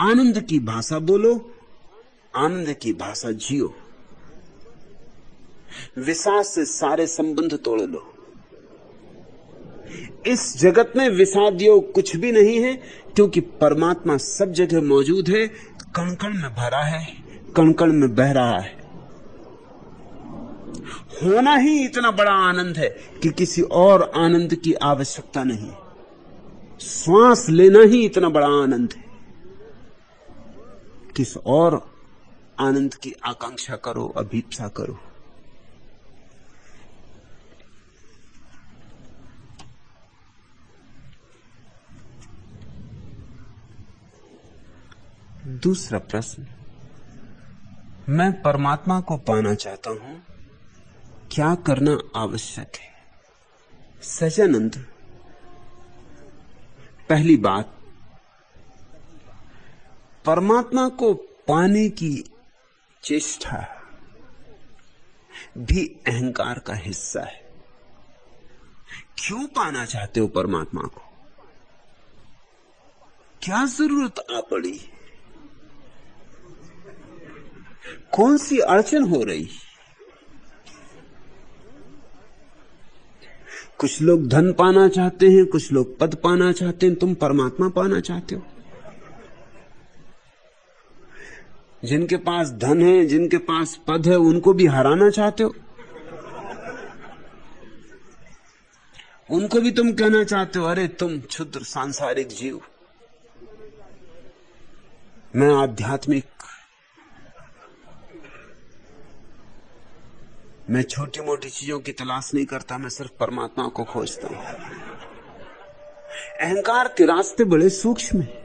B: आनंद की भाषा बोलो, आनंद की भाषा जियो। विषाद से सारे संबंध तोड़ लो। इस जगत में विषाद योग कुछ भी नहीं है, क्योंकि परमात्मा सब जगह मौजूद है, कण कण में भरा है, कण कण में बह रहा है। होना ही इतना बड़ा आनंद है कि किसी और आनंद की आवश्यकता नहीं। श्वास लेना ही इतना बड़ा आनंद है, किस और आनंद की आकांक्षा करो, अभीप्सा करो। दूसरा प्रश्न, मैं परमात्मा को पाना चाहता हूं, क्या करना आवश्यक है? सच्चिदानंद, पहली बात, परमात्मा को पाने की चेष्टा भी अहंकार का हिस्सा है। क्यों पाना चाहते हो परमात्मा को? क्या जरूरत आ पड़ी? कौन सी अड़चन हो रही? कुछ लोग धन पाना चाहते हैं, कुछ लोग पद पाना चाहते हैं, तुम परमात्मा पाना चाहते हो। जिनके पास धन है, जिनके पास पद है, उनको भी हराना चाहते हो। उनको भी तुम कहना चाहते हो, अरे तुम क्षुद्र सांसारिक जीव, मैं आध्यात्मिक, मैं छोटी मोटी चीजों की तलाश नहीं करता, मैं सिर्फ परमात्मा को खोजता हूं। अहंकार के रास्ते बड़े सूक्ष्म हैं।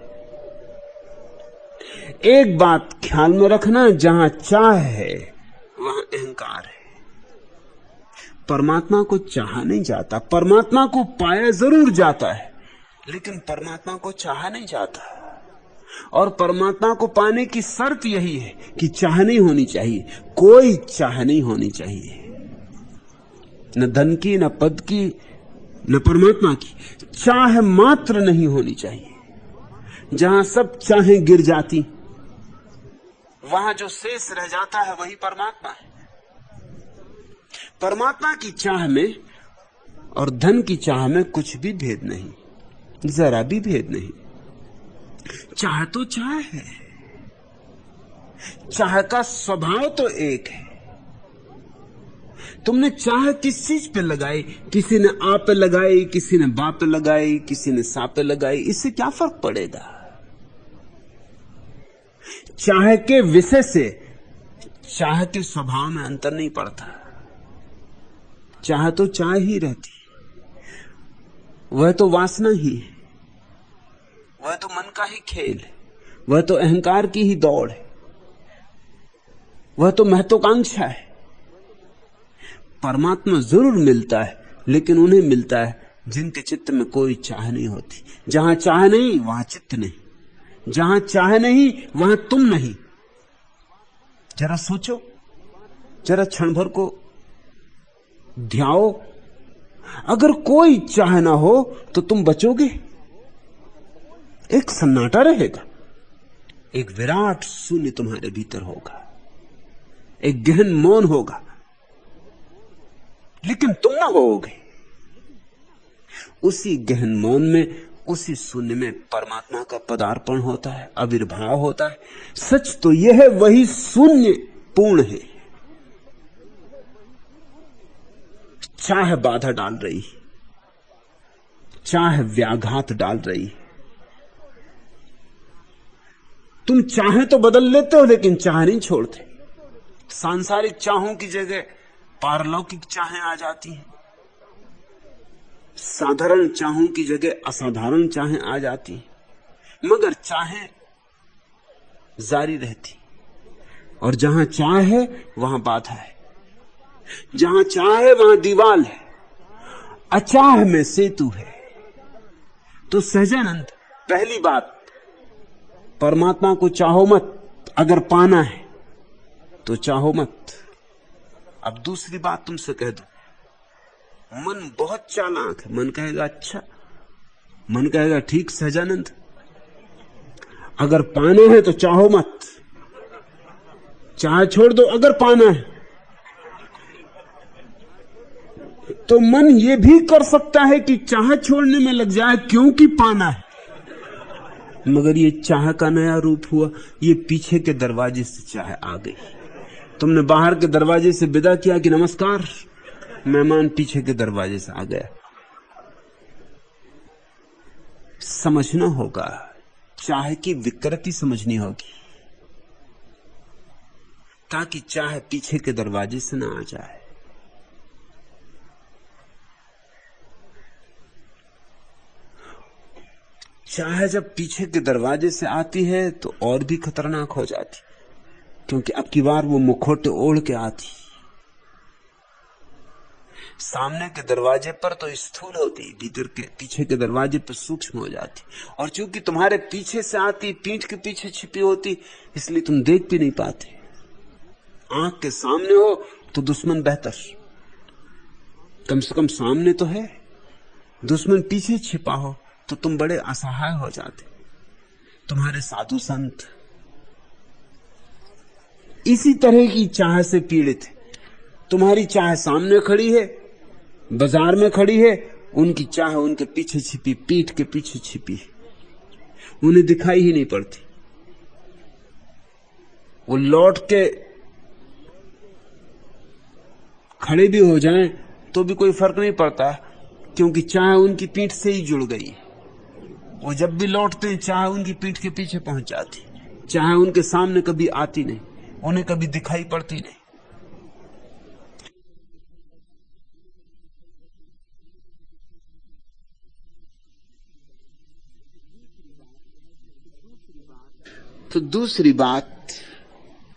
B: एक बात ख्याल में रखना, जहां चाह है वहां अहंकार है। परमात्मा को चाहा नहीं जाता, परमात्मा को पाया जरूर जाता है, लेकिन परमात्मा को चाहा नहीं जाता। और परमात्मा को पाने की शर्त यही है कि चाह नहीं होनी चाहिए, कोई चाह नहीं होनी चाहिए, न धन की, न पद की, न परमात्मा की। चाह मात्र नहीं होनी चाहिए। जहां सब चाहें गिर जाती, वहां जो शेष रह जाता है वही परमात्मा है। परमात्मा की चाह में और धन की चाह में कुछ भी भेद नहीं, जरा भी भेद नहीं। चाह तो चाह है, चाह का स्वभाव तो एक है। तुमने चाह किस चीज पे लगाई? किसी ने आ पे लगाई, किसी ने बा पे लगाई, किसी ने सा पे लगाई, इससे क्या फर्क पड़ेगा? चाह के विषय से चाह के स्वभाव में अंतर नहीं पड़ता। चाह तो चाह ही रहती, वह तो वासना ही है, वह तो मन का ही खेल है, वह तो अहंकार की ही दौड़ है, वह तो महत्वाकांक्षा है। परमात्मा जरूर मिलता है, लेकिन उन्हें मिलता है जिनके चित्त में कोई चाह नहीं होती। जहां चाह नहीं वहां चित्त नहीं, जहां चाह नहीं वहां तुम नहीं। जरा सोचो, जरा क्षण भर को ध्याओ। अगर कोई चाह ना हो तो तुम बचोगे? एक सन्नाटा रहेगा, एक विराट शून्य तुम्हारे भीतर होगा, एक गहन मौन होगा, लेकिन तुम ना होगे। उसी गहन मौन में, उसी शून्य में परमात्मा का पदार्पण होता है, आविर्भाव होता है। सच तो यह है, वही शून्य पूर्ण है। चाह बाधा डाल रही, चाह व्याघात डाल रही। तुम चाहे तो बदल लेते हो, लेकिन चाह नहीं छोड़ते। सांसारिक चाहों की जगह पारलौकिक चाहें आ जाती हैं, साधारण चाहों की जगह असाधारण चाहें आ जाती हैं, मगर चाहें जारी रहती। और जहां चाह है वहां बाधा है, जहां चाह है वहां दीवाल है, अचाह में सेतु है। तो सहजानंद, पहली बात, परमात्मा को चाहो मत। अगर पाना है तो चाहो मत। अब दूसरी बात तुमसे कह दो, मन बहुत चालाक है। मन कहेगा अच्छा, मन कहेगा ठीक सहजानंद, अगर पाना है तो चाहो मत, चाह छोड़ दो। अगर पाना है तो मन ये भी कर सकता है कि चाह छोड़ने में लग जाए, क्योंकि पाना है। मगर ये चाह का नया रूप हुआ, ये पीछे के दरवाजे से चाह आ गई। तुमने बाहर के दरवाजे से विदा किया कि नमस्कार, मेहमान पीछे के दरवाजे से आ गया। समझना होगा, चाह की विकृति समझनी होगी, ताकि चाह पीछे के दरवाजे से ना आ जाए। चाह जब पीछे के दरवाजे से आती है तो और भी खतरनाक हो जाती, क्योंकि अब की बार वो मुखौटे ओढ़ के आती। सामने के दरवाजे पर तो स्थूल होती, भीतर के पीछे के दरवाजे पर सूक्ष्म हो जाती। और चूंकि तुम्हारे पीछे से आती, पीठ के पीछे छिपी होती, इसलिए तुम देख भी नहीं पाते। आंख के सामने हो तो दुश्मन बेहतर, कम से कम सामने तो है। दुश्मन पीछे छिपा हो तो तुम बड़े असहाय हो जाते। तुम्हारे साधु संत इसी तरह की चाह से पीड़ित है। तुम्हारी चाह सामने खड़ी है, बाजार में खड़ी है, उनकी चाह उनके पीछे छिपी, पीठ के पीछे छिपी, उन्हें दिखाई ही नहीं पड़ती। वो लौट के खड़े भी हो जाएं तो भी कोई फर्क नहीं पड़ता, क्योंकि चाह उनकी पीठ से ही जुड़ गई। वो जब भी लौटते हैं चाह उनकी पीठ के पीछे पहुंच जाती, चाह उनके सामने कभी आती नहीं, उन्हें कभी दिखाई पड़ती नहीं। तो दूसरी बात,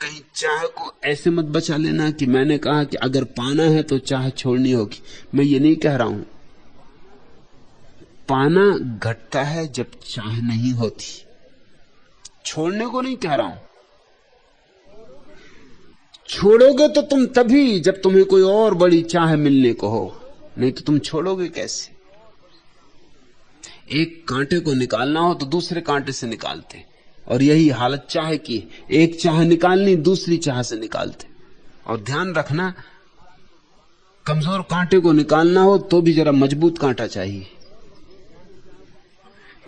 B: कहीं चाह को ऐसे मत बचा लेना कि मैंने कहा कि अगर पाना है तो चाह छोड़नी होगी। मैं ये नहीं कह रहा हूं। पाना घटता है जब चाह नहीं होती। छोड़ने को नहीं कह रहा हूं, छोड़ोगे तो तुम तभी जब तुम्हें कोई और बड़ी चाह मिलने को हो, नहीं तो तुम छोड़ोगे कैसे? एक कांटे को निकालना हो तो दूसरे कांटे से निकालते, और यही हालत चाह की। एक चाह निकालनी दूसरी चाह से निकालते। और ध्यान रखना, कमजोर कांटे को निकालना हो तो भी जरा मजबूत कांटा चाहिए।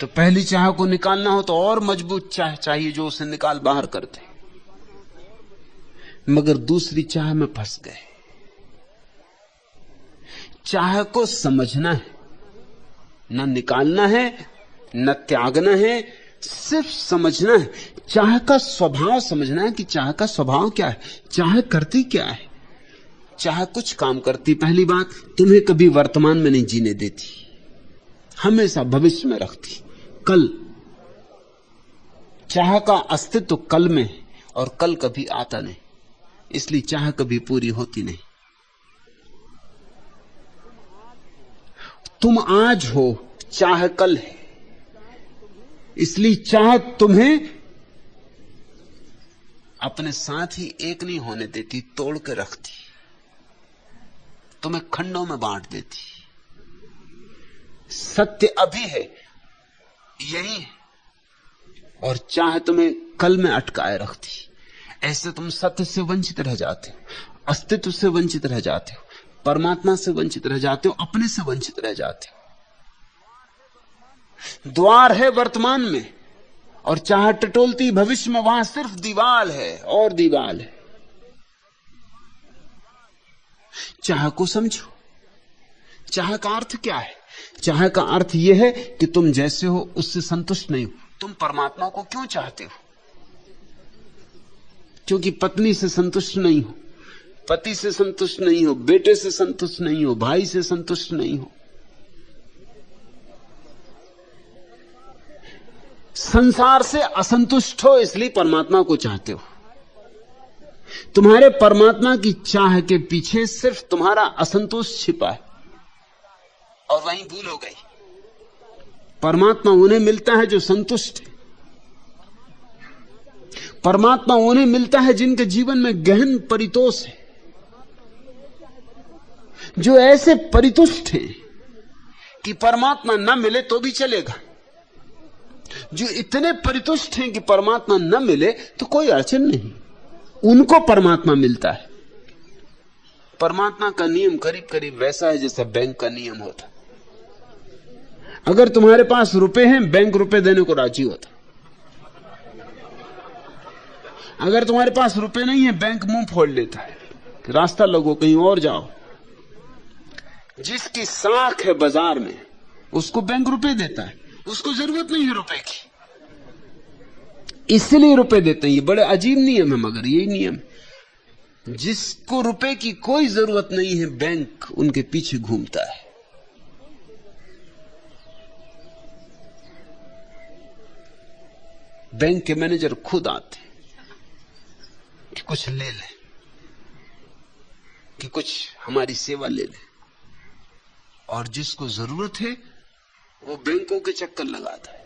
B: तो पहली चाह को निकालना हो तो और मजबूत चाह चाहिए जो उसे निकाल बाहर कर दे। मगर दूसरी चाह में फंस गए। चाह को समझना है, न निकालना है न त्यागना है, सिर्फ समझना है। चाह का स्वभाव समझना है कि चाह का स्वभाव क्या है, चाह करती क्या है। चाह कुछ काम करती। पहली बात, तुम्हें कभी वर्तमान में नहीं जीने देती, हमेशा भविष्य में रखती। कल, चाह का अस्तित्व कल में है और कल कभी आता नहीं, इसलिए चाह कभी पूरी होती नहीं। तुम आज हो, चाह कल है, इसलिए चाह तुम्हें अपने साथ ही एक नहीं होने देती, तोड़ के रखती, तुम्हें खंडों में बांट देती। सत्य अभी है, यही है, और चाह तुम्हें कल में अटकाए रखती। ऐसे तुम सत्य से वंचित रह जाते हो, अस्तित्व से वंचित रह जाते हो, परमात्मा से वंचित रह जाते हो, अपने से वंचित रह जाते हो। द्वार है वर्तमान में और चाह टटोलती भविष्य में, वहां सिर्फ दीवार है और दीवार है। चाह को समझो। चाह का अर्थ क्या है? चाह का अर्थ यह है कि तुम जैसे हो उससे संतुष्ट नहीं हो। तुम परमात्मा को क्यों चाहते हो? क्योंकि पत्नी से संतुष्ट नहीं हो, पति से संतुष्ट नहीं हो, बेटे से संतुष्ट नहीं हो, भाई से संतुष्ट नहीं हो, संसार से असंतुष्ट हो, इसलिए परमात्मा को चाहते हो। तुम्हारे परमात्मा की चाह के पीछे सिर्फ तुम्हारा असंतोष छिपा है और वहीं भूल हो गई। परमात्मा उन्हें मिलता है जो संतुष्ट है। परमात्मा उन्हें मिलता है जिनके जीवन में गहन परितोष है, जो ऐसे परितुष्ट हैं कि परमात्मा न मिले तो भी चलेगा, जो इतने परितुष्ट हैं कि परमात्मा न मिले तो कोई अड़चन नहीं, उनको परमात्मा मिलता है। परमात्मा का नियम करीब करीब वैसा है जैसा बैंक का नियम होता। अगर तुम्हारे पास रुपए हैं, बैंक रुपए देने को राजी होता। अगर तुम्हारे पास रुपए नहीं है, बैंक मुंह फोड़ लेता है कि रास्ता लगो, कहीं और जाओ। जिसकी साख है बाजार में, उसको बैंक रुपए देता है, उसको जरूरत नहीं है रुपए की, इसलिए रुपए देते हैं। ये बड़े अजीब नियम है, मगर यही नियम। जिसको रुपए की कोई जरूरत नहीं है, बैंक उनके पीछे घूमता है। बैंक के मैनेजर खुद आते कि कुछ ले ले, कि कुछ हमारी सेवा ले ले, और जिसको जरूरत है वो बैंकों के चक्कर लगाता है,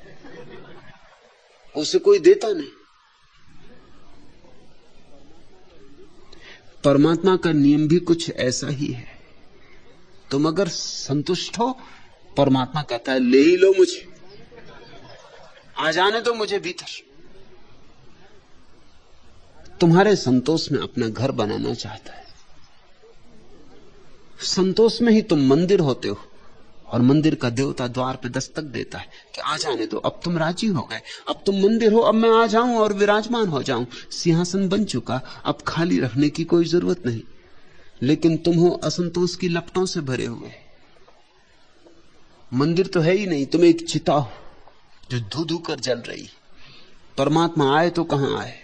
B: उसे कोई देता नहीं। परमात्मा का नियम भी कुछ ऐसा ही है। तुम अगर संतुष्ट हो, परमात्मा कहता है ले ही लो मुझे, आ जाने दो मुझे भीतर। तुम्हारे संतोष में अपना घर बनाना चाहता है। संतोष में ही तुम मंदिर होते हो, और मंदिर का देवता द्वार पे दस्तक देता है कि आ जाने दो, अब तुम राजी हो गए, अब तुम मंदिर हो, अब मैं आ जाऊं और विराजमान हो जाऊं। सिंहासन बन चुका, अब खाली रखने की कोई जरूरत नहीं। लेकिन तुम हो असंतोष की लपटों से भरे हुए। मंदिर तो है ही नहीं, तुम एक चिता हो जो धू धू कर जल रही। परमात्मा आए तो कहां आए?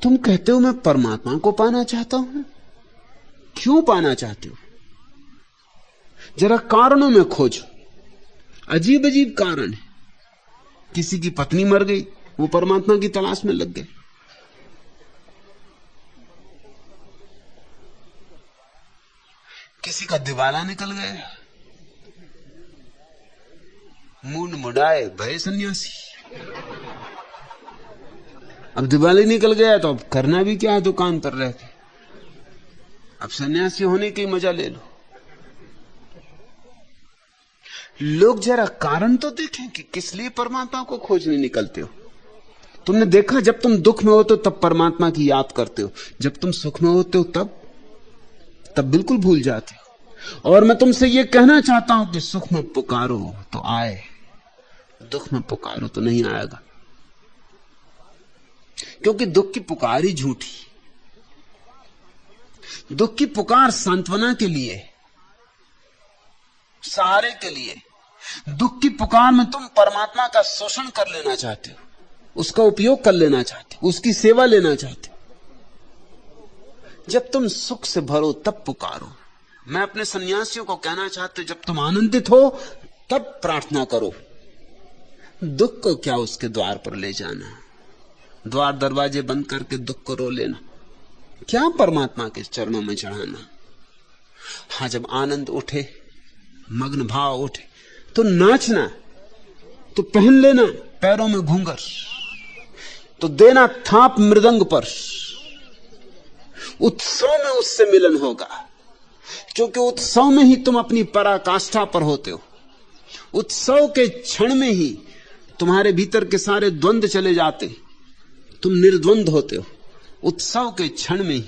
B: तुम कहते हो मैं परमात्मा को पाना चाहता हूं। क्यों पाना चाहते हो? जरा कारणों में खोजो। अजीब अजीब कारण है। किसी की पत्नी मर गई, वो परमात्मा की तलाश में लग गए। किसी का दिवाला निकल गया, मुंड मुड़ाए भय सन्यासी। अब दिवाली निकल गया तो अब करना भी क्या है दुकान पर रह के, अब सन्यासी होने की मजा ले लो। लोग जरा कारण तो देखें कि किस लिए परमात्मा को खोजने निकलते हो। तुमने देखा जब तुम दुख में होते हो तब परमात्मा की याद करते हो, जब तुम सुख में होते हो तब बिल्कुल भूल जाते हो। और मैं तुमसे यह कहना चाहता हूं कि सुख में पुकारो तो आए, दुख में पुकारो तो नहीं आएगा, क्योंकि दुख की पुकार ही झूठी। दुख की पुकार सांत्वना के लिए, सहारे के लिए। दुख की पुकार में तुम परमात्मा का शोषण कर लेना चाहते हो, उसका उपयोग कर लेना चाहते हो, उसकी सेवा लेना चाहते हो। जब तुम सुख से भरो तब पुकारो। मैं अपने सन्यासियों को कहना चाहता हूं, जब तुम आनंदित हो तब प्रार्थना करो। दुख को क्या उसके द्वार पर ले जाना, द्वार दरवाजे बंद करके दुख को रो लेना, क्या परमात्मा के चरणों में चढ़ाना। हां, जब आनंद उठे, मग्न भाव उठे तो नाचना, तो पहन लेना पैरों में घूंघर, तो देना थाप मृदंग पर। उत्सव में उससे मिलन होगा, क्योंकि उत्सव में ही तुम अपनी पराकाष्ठा पर होते हो। उत्सव के क्षण में ही तुम्हारे भीतर के सारे द्वंद्व चले जाते, तुम निर्द्वंद होते हो। उत्सव के क्षण में ही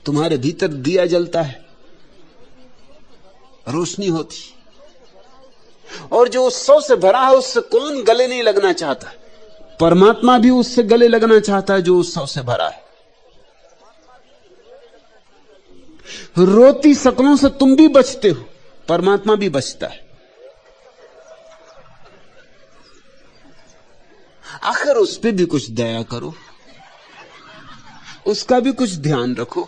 B: तुम्हारे भीतर दिया जलता है, रोशनी होती। और जो उत्सव से भरा है उससे कौन गले नहीं लगना चाहता? परमात्मा भी उससे गले लगना चाहता है जो उत्सव से भरा है। रोती शकलों से तुम भी बचते हो, परमात्मा भी बचता है। आखिर उस पर भी कुछ दया करो, उसका भी कुछ ध्यान रखो।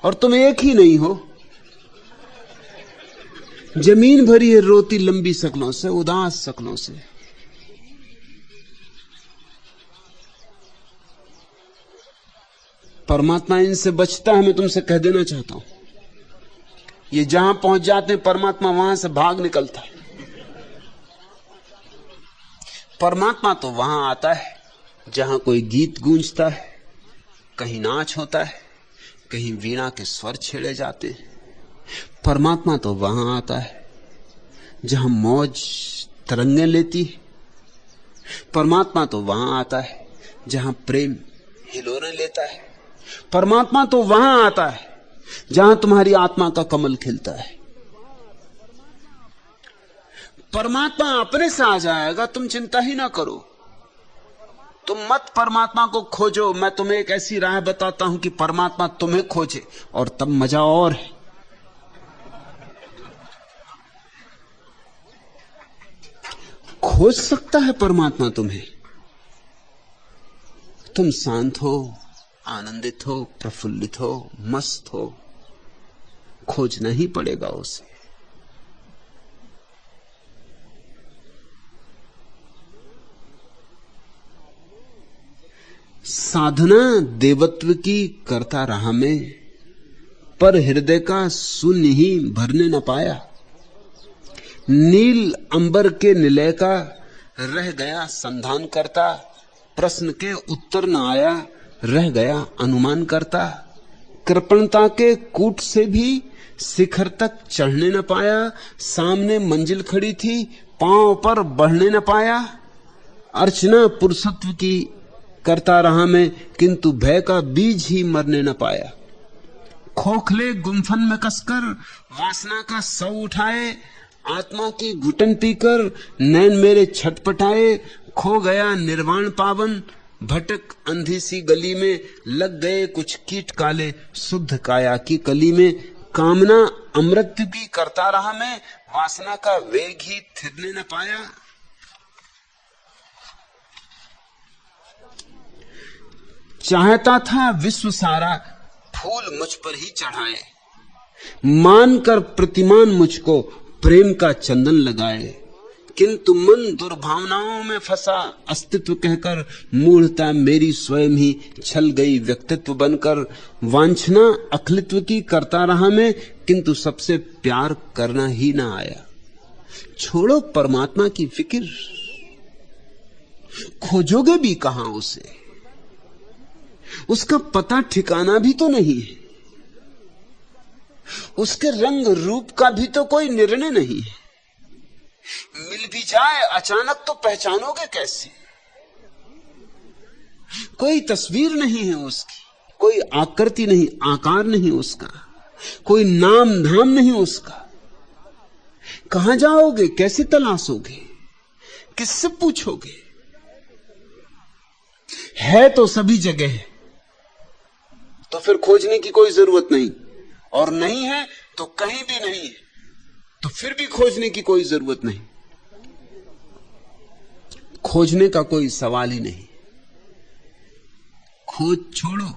B: और तुम एक ही नहीं हो, जमीन भरी है रोती लंबी शकलों से, उदास शकलों से। परमात्मा इनसे बचता है। मैं तुमसे कह देना चाहता हूं, ये जहां पहुंच जाते हैं परमात्मा वहां से भाग निकलता है। परमात्मा तो वहां आता है जहां कोई गीत गूंजता है, कहीं नाच होता है, कहीं वीणा के स्वर छेड़े जाते हैं। परमात्मा तो वहां आता है जहां मौज तरंगे लेती है। परमात्मा तो वहां आता है जहां प्रेम हिलोरे लेता है। परमात्मा तो वहां आता है जहां तुम्हारी आत्मा का कमल खिलता है। परमात्मा अपने से आ जाएगा, तुम चिंता ही ना करो। तुम मत परमात्मा को खोजो, मैं तुम्हें एक ऐसी राह बताता हूं कि परमात्मा तुम्हें खोजे, और तब मजा और है। खोज सकता है परमात्मा तुम्हें। तुम शांत हो, आनंदित हो, प्रफुल्लित हो, मस्त हो, खोजना ही पड़ेगा उसे। साधना देवत्व की करता रहा मैं, पर हृदय का शून्य ही भरने न पाया। नील अंबर के निलय का रह गया संधान करता, प्रश्न के उत्तर न आया रह गया अनुमान करता। कृपणता के कूट से भी शिखर तक चढ़ने न पाया, सामने मंजिल खड़ी थी पांव पर बढ़ने न पाया। अर्चना पुरुषत्व की करता रहा मैं, किंतु भय का बीज ही मरने न पाया। खोखले गुम्फन में कसकर वासना का सौ उठाए, आत्मा की घुटन पीकर नैन मेरे छटपटाए। खो गया निर्वाण पावन, भटक अंधी सी गली में, लग गए कुछ कीट काले शुद्ध काया की कली में। कामना अमृत की करता रहा मैं, वासना का वेग ही थिरने न पाया। चाहता था विश्व सारा फूल मुझ पर ही चढ़ाए, मानकर प्रतिमान मुझको प्रेम का चंदन लगाए। किंतु मन दुर्भावनाओं में फंसा अस्तित्व कहकर, मूढ़ता मेरी स्वयं ही छल गई व्यक्तित्व बनकर। वांछना अखिलत्व की करता रहा मैं, किंतु सबसे प्यार करना ही ना आया। छोड़ो परमात्मा की फिक्र, खोजोगे भी कहां उसे? उसका पता ठिकाना भी तो नहीं है, उसके रंग रूप का भी तो कोई निर्णय नहीं है। मिल भी जाए अचानक तो पहचानोगे कैसे? कोई तस्वीर नहीं है उसकी, कोई आकृति नहीं, आकार नहीं उसका, कोई नाम धाम नहीं उसका। कहां जाओगे, कैसे तलाशोगे, किससे पूछोगे? है तो सभी जगह है, तो फिर खोजने की कोई जरूरत नहीं, और नहीं है तो कहीं भी नहीं है, तो फिर भी खोजने की कोई जरूरत नहीं। खोजने का कोई सवाल ही नहीं। खोज छोड़ो।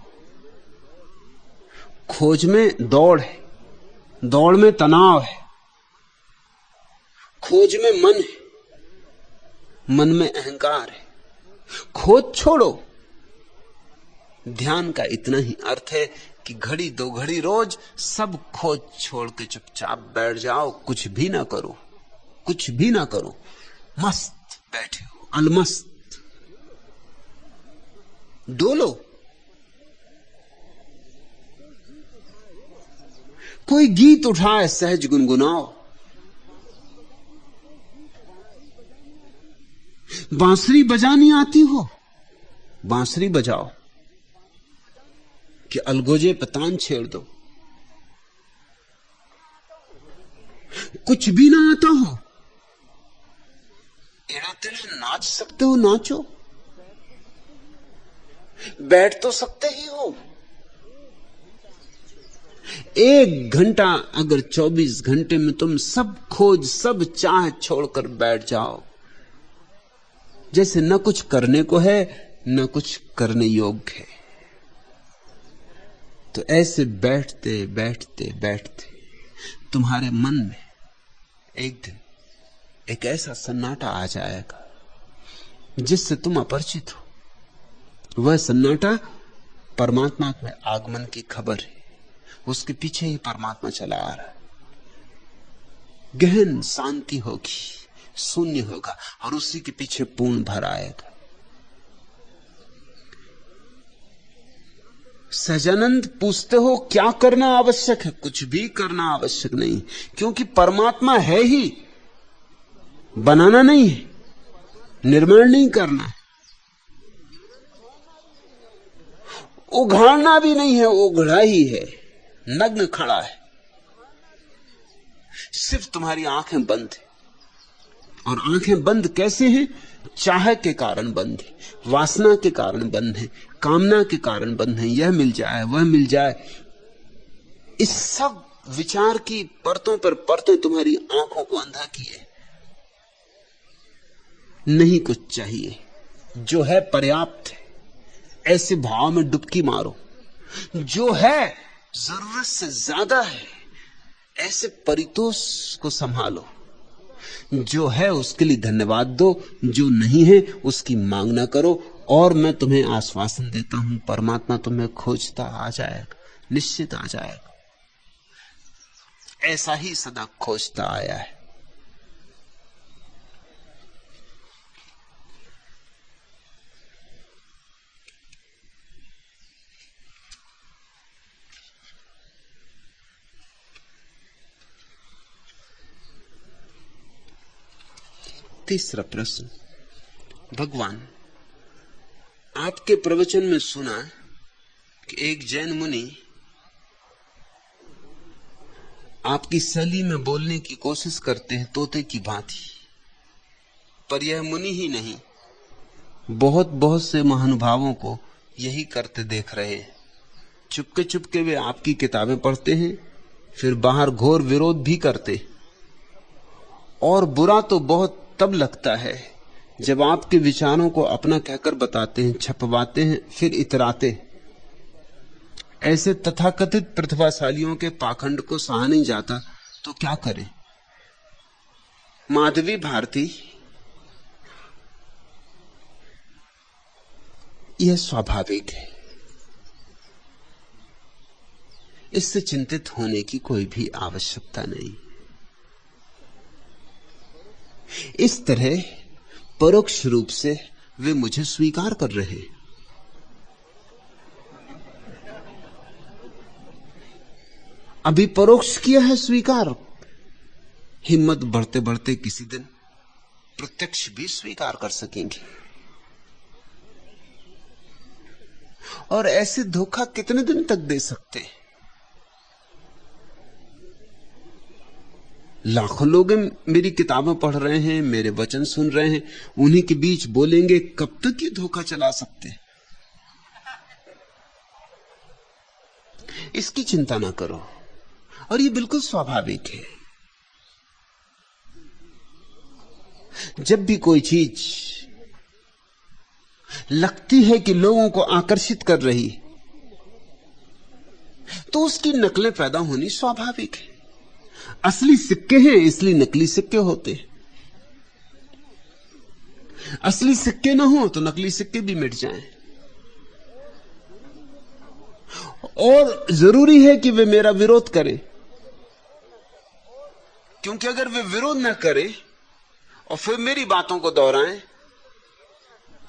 B: खोज में दौड़ है, दौड़ में तनाव है, खोज में मन है, मन में अहंकार है। खोज छोड़ो। ध्यान का इतना ही अर्थ है कि घड़ी दो घड़ी रोज सब खोज छोड़ के चुपचाप बैठ जाओ, कुछ भी ना करो, कुछ भी ना करो, मस्त बैठे हो, अलमस्त। डोलो। कोई गीत उठाए, सहज गुनगुनाओ। बांसुरी बजानी आती हो, बांसुरी बजाओ, कि अलगोजे पे तान छेड़ दो। कुछ भी ना आता हो, एड़ा तेड़ा नाच सकते हो, नाचो। बैठ तो सकते ही हो। 1 घंटा अगर 24 घंटे में तुम सब खोज, सब चाह छोड़कर बैठ जाओ, जैसे न कुछ करने को है न कुछ करने योग्य है, तो ऐसे बैठते बैठते बैठते तुम्हारे मन में एक दिन एक ऐसा सन्नाटा आ जाएगा जिससे तुम अपरिचित हो। वह सन्नाटा परमात्मा के आगमन की खबर है, उसके पीछे ही परमात्मा चला आ रहा है। गहन शांति होगी, शून्य होगा, और उसी के पीछे पूर्ण भर आएगा। सहजानंद पूछते हो क्या करना आवश्यक है? कुछ भी करना आवश्यक नहीं, क्योंकि परमात्मा है ही। बनाना नहीं है, निर्माण नहीं करना है, उघाड़ना भी नहीं है, उघड़ा ही है, नग्न खड़ा है। सिर्फ तुम्हारी आंखें बंद है। और आंखें बंद कैसे हैं? चाह के कारण बंद है, वासना के कारण बंद है, कामना के कारण बंद है। यह मिल जाए, वह मिल जाए, इस सब विचार की परतों पर परतें तुम्हारी आंखों को अंधा किए। नहीं कुछ चाहिए, जो है पर्याप्त है। ऐसे भाव में डुबकी मारो, जो है जरूरत से ज्यादा है, ऐसे परितोष को संभालो। जो है उसके लिए धन्यवाद दो, जो नहीं है उसकी मांग ना करो। और मैं तुम्हें आश्वासन देता हूं, परमात्मा तुम्हें खोजता आ जाएगा, निश्चित आ जाएगा। ऐसा ही सदा खोजता आया है। तीसरा प्रश्न। भगवान, आपके प्रवचन में सुना कि एक जैन मुनि आपकी शैली में बोलने की कोशिश करते हैं तोते की भांति, पर यह मुनि ही नहीं, बहुत से महानुभावों को यही करते देख रहे हैं। चुपके चुपके वे आपकी किताबें पढ़ते हैं, फिर बाहर घोर विरोध भी करते। और बुरा तो बहुत तब लगता है जब आपके विचारों को अपना कहकर बताते हैं, छपवाते हैं, फिर इतराते। ऐसे तथाकथित प्रतिभाशालियों के पाखंड को सहा नहीं जाता, तो क्या करें? माधवी भारती, यह स्वाभाविक है, इससे चिंतित होने की कोई भी आवश्यकता नहीं। इस तरह परोक्ष रूप से वे मुझे स्वीकार कर रहे हैं। अभी परोक्ष किया है स्वीकार, हिम्मत बढ़ते बढ़ते किसी दिन प्रत्यक्ष भी स्वीकार कर सकेंगे। और ऐसे धोखा कितने दिन तक दे सकते हैं? लाखों लोग मेरी किताबें पढ़ रहे हैं, मेरे वचन सुन रहे हैं, उन्हीं के बीच बोलेंगे, कब तक ये धोखा चला सकते हैं? इसकी चिंता ना करो। और ये बिल्कुल स्वाभाविक है। जब भी कोई चीज लगती है कि लोगों को आकर्षित कर रही, तो उसकी नकलें पैदा होनी स्वाभाविक है। असली सिक्के हैं इसलिए नकली सिक्के होते हैं। असली सिक्के ना हो तो नकली सिक्के भी मिट जाएं। और जरूरी है कि वे मेरा विरोध करें, क्योंकि अगर वे विरोध ना करें और फिर मेरी बातों को दोहराएं,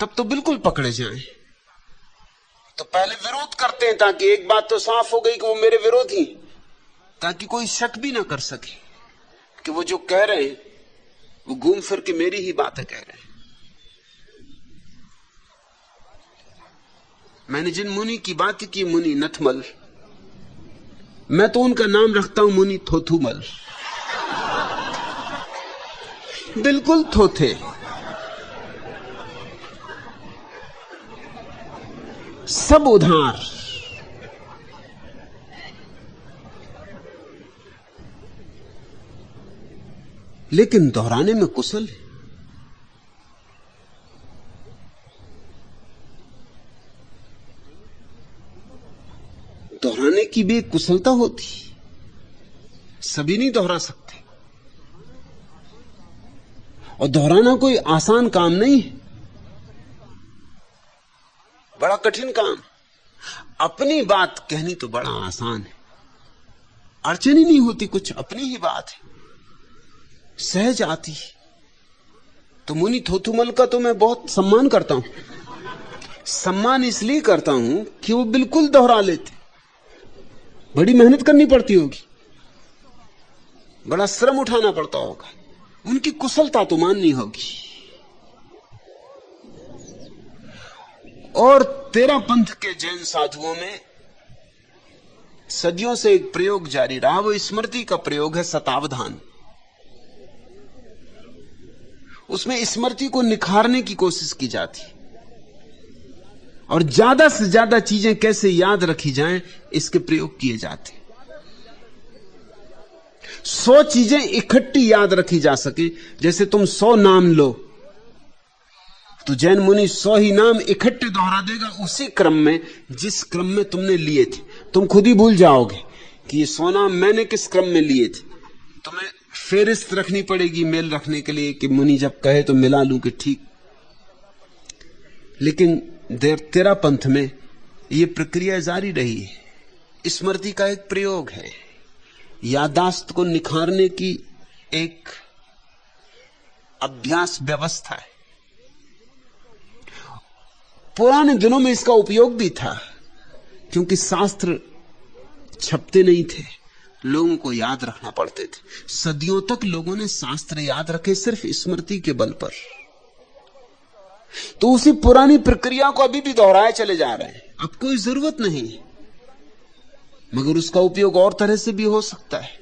B: तब तो बिल्कुल पकड़े जाएं। तो पहले विरोध करते हैं ताकि एक बात तो साफ हो गई कि वो मेरे विरोधी, ताकि कोई शक भी ना कर सके कि वो जो कह रहे हैं वो घूम फिर के मेरी ही बातें कह रहे हैं। मैंने जिन मुनि की बात की, मुनि नथमल, मैं तो उनका नाम रखता हूं मुनि थोथुमल। बिल्कुल थोथे, सब उधार, लेकिन दोहराने में कुशल है। दोहराने की भी एक कुशलता होती, सभी नहीं दोहरा सकते। और दोहराना कोई आसान काम नहीं है, बड़ा कठिन काम। अपनी बात कहनी तो बड़ा आसान है, अड़चन ही नहीं होती कुछ, अपनी ही बात है, सहज आती। तो मुनि थोथुमल का तो मैं बहुत सम्मान करता हूं। सम्मान इसलिए करता हूं कि वो बिल्कुल दोहरा लेते। बड़ी मेहनत करनी पड़ती होगी, बड़ा श्रम उठाना पड़ता होगा, उनकी कुशलता तो माननी होगी। और तेरा पंथ के जैन साधुओं में सदियों से एक प्रयोग जारी रहा, वो स्मृति का प्रयोग है, शतावधान। उसमें स्मृति को निखारने की कोशिश की जाती और ज्यादा से ज्यादा चीजें कैसे याद रखी जाएं, इसके प्रयोग किए जाते। 100 चीजें इकट्ठी याद रखी जा सके। जैसे तुम 100 नाम लो तो जैन मुनि 100 ही नाम इकट्ठे दोहरा देगा, उसी क्रम में जिस क्रम में तुमने लिए थे। तुम खुद ही भूल जाओगे कि ये 100 नाम मैंने किस क्रम में लिए थे। तुम्हें फेरिस्त रखनी पड़ेगी मेल रखने के लिए कि मुनि जब कहे तो मिला लूं कि ठीक। लेकिन तेरा पंथ में ये प्रक्रिया जारी रही है। स्मृति का एक प्रयोग है, यादाश्त को निखारने की एक अभ्यास व्यवस्था है। पुराने दिनों में इसका उपयोग भी था, क्योंकि शास्त्र छपते नहीं थे, लोगों को याद रखना पड़ते थे। सदियों तक लोगों ने शास्त्र याद रखे सिर्फ स्मृति के बल पर। तो उसी पुरानी प्रक्रिया को अभी भी दोहराए चले जा रहे हैं। अब कोई जरूरत नहीं, मगर उसका उपयोग और तरह से भी हो सकता है।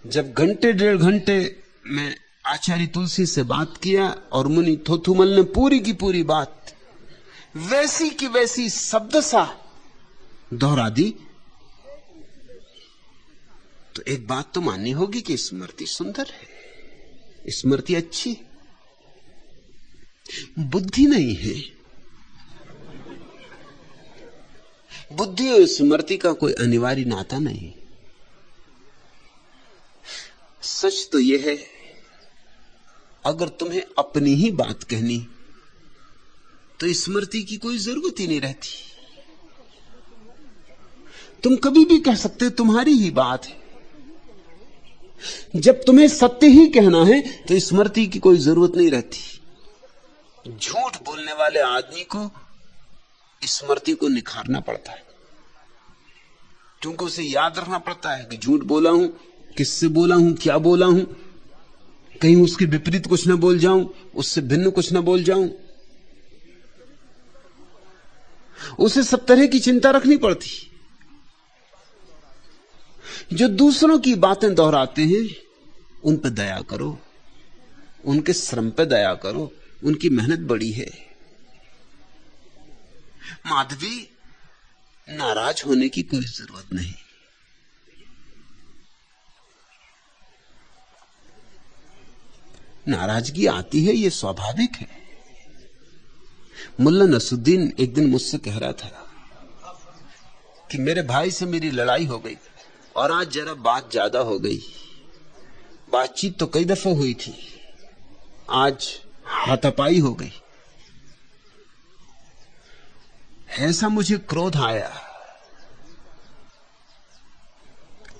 B: जब घंटे 1.5 घंटे में आचार्य तुलसी से बात किया और मुनि थोथुमल ने पूरी की पूरी बात वैसी की वैसी शब्दसा दोहरा दी, तो एक बात तो माननी होगी कि स्मृति सुंदर है, स्मृति अच्छी। बुद्धि नहीं है, बुद्धि और स्मृति का कोई अनिवार्य नाता नहीं। सच तो यह है, अगर तुम्हें अपनी ही बात कहनी तो स्मृति की कोई जरूरत ही नहीं रहती। तुम कभी भी कह सकते हो तुम्हारी ही बात है। जब तुम्हें सत्य ही कहना है तो स्मृति की कोई जरूरत नहीं रहती। झूठ बोलने वाले आदमी को स्मृति को निखारना पड़ता है, क्योंकि उसे याद रखना पड़ता है कि झूठ बोला हूं, किससे बोला हूं, क्या बोला हूं, कहीं उसके विपरीत कुछ ना बोल जाऊं, उससे भिन्न कुछ ना बोल जाऊं। उसे सब तरह की चिंता रखनी पड़ती। जो दूसरों की बातें दोहराते हैं उन पर दया करो, उनके श्रम पर दया करो, उनकी मेहनत बड़ी है। माधवी, नाराज होने की कोई जरूरत नहीं। नाराजगी आती है, यह स्वाभाविक है। मुल्ला नसरुद्दीन एक दिन मुझसे कह रहा था कि मेरे भाई से मेरी लड़ाई हो गई और आज जरा बात ज्यादा हो गई। बातचीत तो कई दफा हुई थी, आज हाथापाई हो गई। ऐसा मुझे क्रोध आया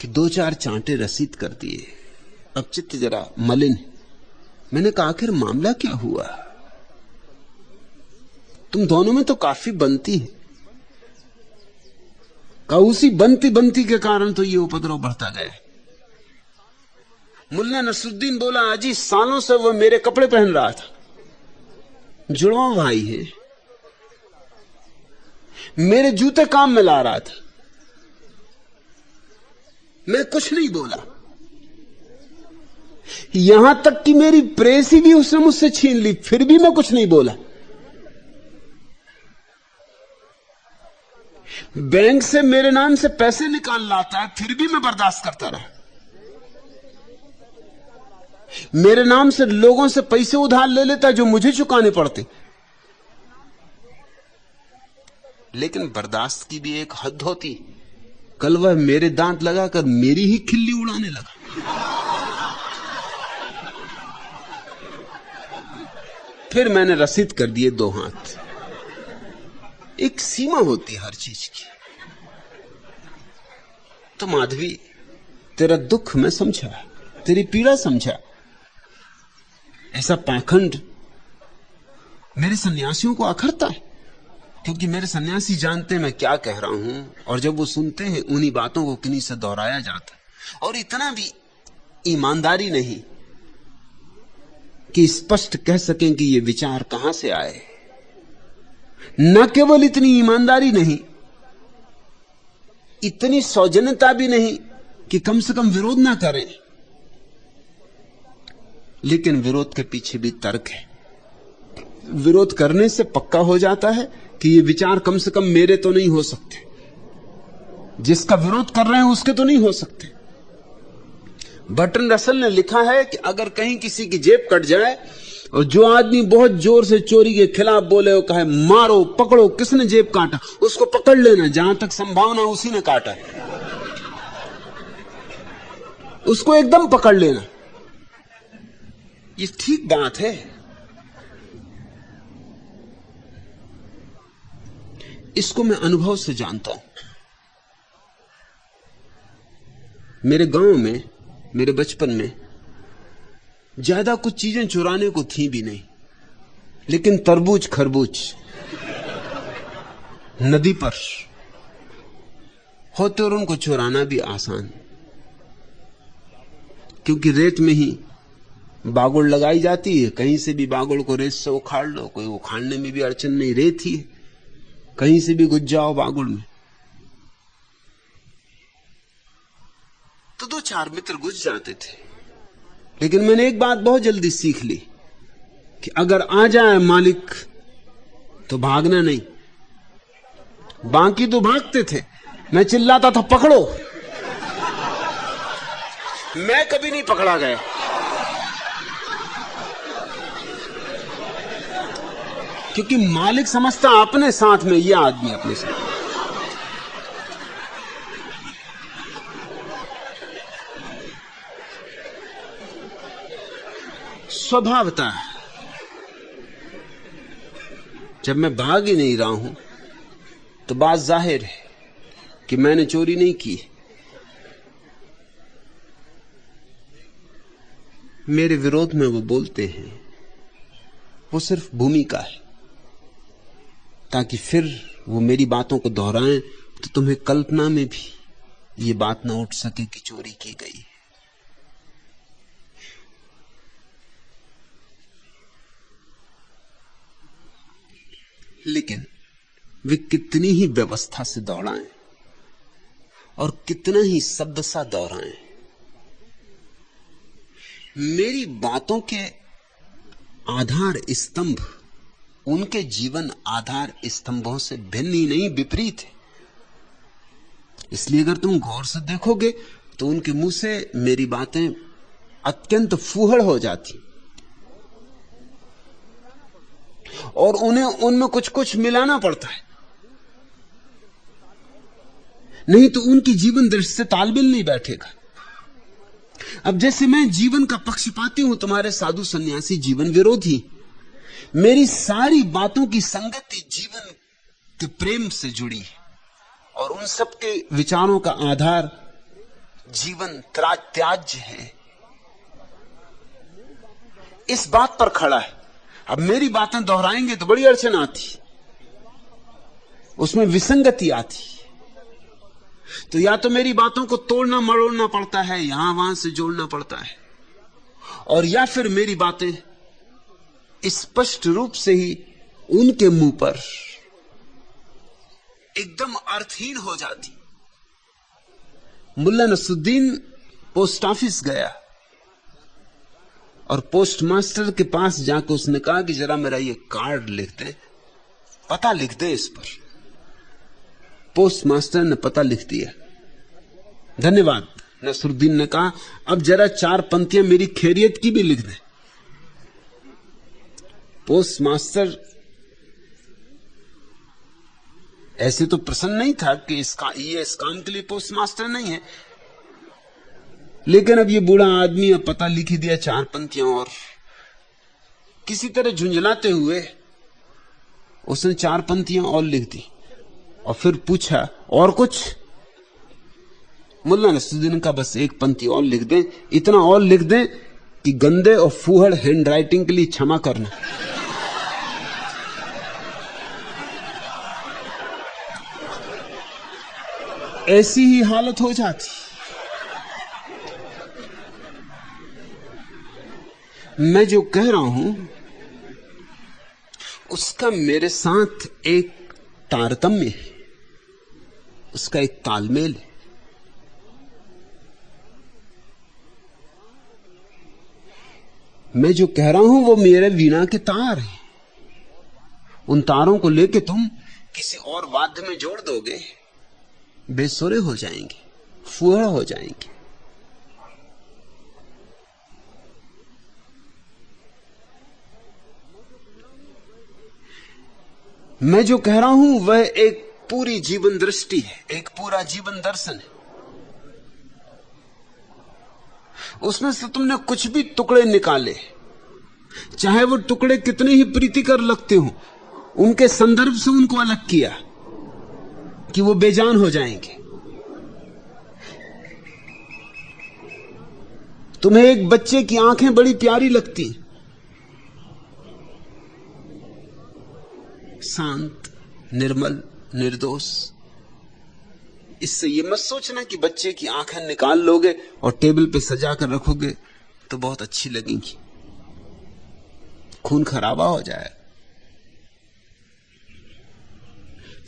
B: कि 2-4 चांटे रसीद कर दिए। अब चित्त जरा मलिन। मैंने कहा आखिर मामला क्या हुआ? तुम दोनों में तो काफी बनती है। उसी बनती बनती के कारण तो ये उपद्रव बढ़ता गया। मुल्ला नसरुद्दीन बोला, अजी सालों से वो मेरे कपड़े पहन रहा था, जुड़वा भाई है, मेरे जूते काम में ला रहा था, मैं कुछ नहीं बोला। यहां तक कि मेरी प्रेसी भी उसने मुझसे छीन ली, फिर भी मैं कुछ नहीं बोला। बैंक से मेरे नाम से पैसे निकाल लाता है, फिर भी मैं बर्दाश्त करता रहा। मेरे नाम से लोगों से पैसे उधार ले लेता जो मुझे चुकाने पड़ते। लेकिन बर्दाश्त की भी एक हद होती। कल वह मेरे दांत लगाकर मेरी ही खिल्ली उड़ाने लगा। फिर मैंने रसीद कर दिए 2 हाथ। एक सीमा होती है हर चीज की। तो माधवी, तेरा दुख मैं समझा, तेरी पीड़ा समझा। ऐसा पाखंड मेरे सन्यासियों को अखरता है, क्योंकि मेरे सन्यासी जानते हैं मैं क्या कह रहा हूं, और जब वो सुनते हैं उन्हीं बातों को किन्हीं से दोहराया जाता है। और इतना भी ईमानदारी नहीं कि स्पष्ट कह सकें कि ये विचार कहां से आए। न केवल इतनी ईमानदारी नहीं, इतनी सौजन्यता भी नहीं कि कम से कम विरोध ना करें। लेकिन विरोध के पीछे भी तर्क है। विरोध करने से पक्का हो जाता है कि ये विचार कम से कम मेरे तो नहीं हो सकते, जिसका विरोध कर रहे हैं उसके तो नहीं हो सकते। बर्ट्रैंड रसल ने लिखा है कि अगर कहीं किसी की जेब कट जाए और जो आदमी बहुत जोर से चोरी के खिलाफ बोले, वो कहे मारो पकड़ो, किसने जेब काटा, उसको पकड़ लेना, जहां तक संभावना उसी ने काटा है, उसको एकदम पकड़ लेना। ये ठीक बात है। इसको मैं अनुभव से जानता हूं। मेरे गांव में, मेरे बचपन में ज्यादा कुछ चीजें चुराने को थी भी नहीं, लेकिन तरबूज खरबूज नदी पर होते और उनको चुराना भी आसान, क्योंकि रेत में ही बागुड़ लगाई जाती है। कहीं से भी बागुड़ को रेत से उखाड़ लो, कोई उखाड़ने में भी अड़चन नहीं, रेत ही है, कहीं से भी घुस जाओ बागुड़ में। तो 2-4 मित्र घुस जाते थे। लेकिन मैंने एक बात बहुत जल्दी सीख ली कि अगर आ जाए मालिक तो भागना नहीं। बाकी तो भागते थे, मैं चिल्लाता था पकड़ो। मैं कभी नहीं पकड़ा गया, क्योंकि मालिक समझता अपने साथ में, यह आदमी अपने साथ। स्वभावता, जब मैं भाग ही नहीं रहा हूं तो बात जाहिर है कि मैंने चोरी नहीं की। मेरे विरोध में वो बोलते हैं, वो सिर्फ भूमिका है, ताकि फिर वो मेरी बातों को दोहराएं तो तुम्हें कल्पना में भी ये बात ना उठ सके कि चोरी की गई है। लेकिन वे कितनी ही व्यवस्था से दौड़ाएं और कितना ही शब्द सा दोहराएं, मेरी बातों के आधार स्तंभ उनके जीवन आधार स्तंभों से भिन्न ही नहीं, विपरीत है। इसलिए अगर तुम गौर से देखोगे तो उनके मुंह से मेरी बातें अत्यंत फूहड़ हो जाती और उन्हें उनमें कुछ कुछ मिलाना पड़ता है, नहीं तो उनकी जीवन दृष्टि से तालमेल नहीं बैठेगा। अब जैसे मैं जीवन का पक्षपाती हूं, तुम्हारे साधु सन्यासी जीवन विरोधी, मेरी सारी बातों की संगति जीवन के प्रेम से जुड़ी है और उन सब के विचारों का आधार जीवन त्याज्य है, इस बात पर खड़ा है। अब मेरी बातें दोहराएंगे तो बड़ी अड़चन आती, उसमें विसंगति आती, तो या तो मेरी बातों को तोड़ना मरोड़ना पड़ता है, यहां वहां से जोड़ना पड़ता है, और या फिर मेरी बातें स्पष्ट रूप से ही उनके मुंह पर एकदम अर्थहीन हो जाती। मुल्ला नसरुद्दीन पोस्ट ऑफिस गया और पोस्ट मास्टर के पास जाकर उसने कहा कि जरा मेरा ये कार्ड लिख दे, पता लिख दे इस पर। पोस्ट मास्टर ने पता लिख दिया। धन्यवाद, नसरुद्दीन ने कहा। अब जरा 4 पंक्तियां मेरी खैरियत की भी लिख दे। पोस्ट मास्टर ऐसे तो प्रसन्न नहीं था कि इस काम के लिए पोस्ट मास्टर नहीं है, लेकिन अब ये बूढ़ा आदमी अब पता लिख ही दिया 4 पंक्तियां, और किसी तरह झुंझलाते हुए उसने 4 पंक्तियां और लिख दी और फिर पूछा और कुछ? मुल्ला नसरुद्दीन का बस 1 पंक्ति और लिख दें, इतना और लिख दें कि गंदे और फूहड़ हैंडराइटिंग के लिए क्षमा करना। ऐसी ही हालत हो जाती। मैं जो कह रहा हूं उसका मेरे साथ एक तारतम्य है, उसका एक तालमेल है। मैं जो कह रहा हूं वो मेरे वीणा के तार हैं। उन तारों को लेके तुम किसी और वाद्य में जोड़ दोगे, बेसुरे हो जाएंगे, फूहड़ हो जाएंगे। मैं जो कह रहा हूं वह एक पूरी जीवन दृष्टि है, एक पूरा जीवन दर्शन है। उसमें से तुमने कुछ भी टुकड़े निकाले, चाहे वो टुकड़े कितने ही प्रीतिकर लगते हो, उनके संदर्भ से उनको अलग किया कि वो बेजान हो जाएंगे। तुम्हें एक बच्चे की आंखें बड़ी प्यारी लगती, शांत, निर्मल, निर्दोष। इससे ये मत सोचना कि बच्चे की आंखें निकाल लोगे और टेबल पे सजा कर रखोगे तो बहुत अच्छी लगेंगी, खून खराबा हो जाए।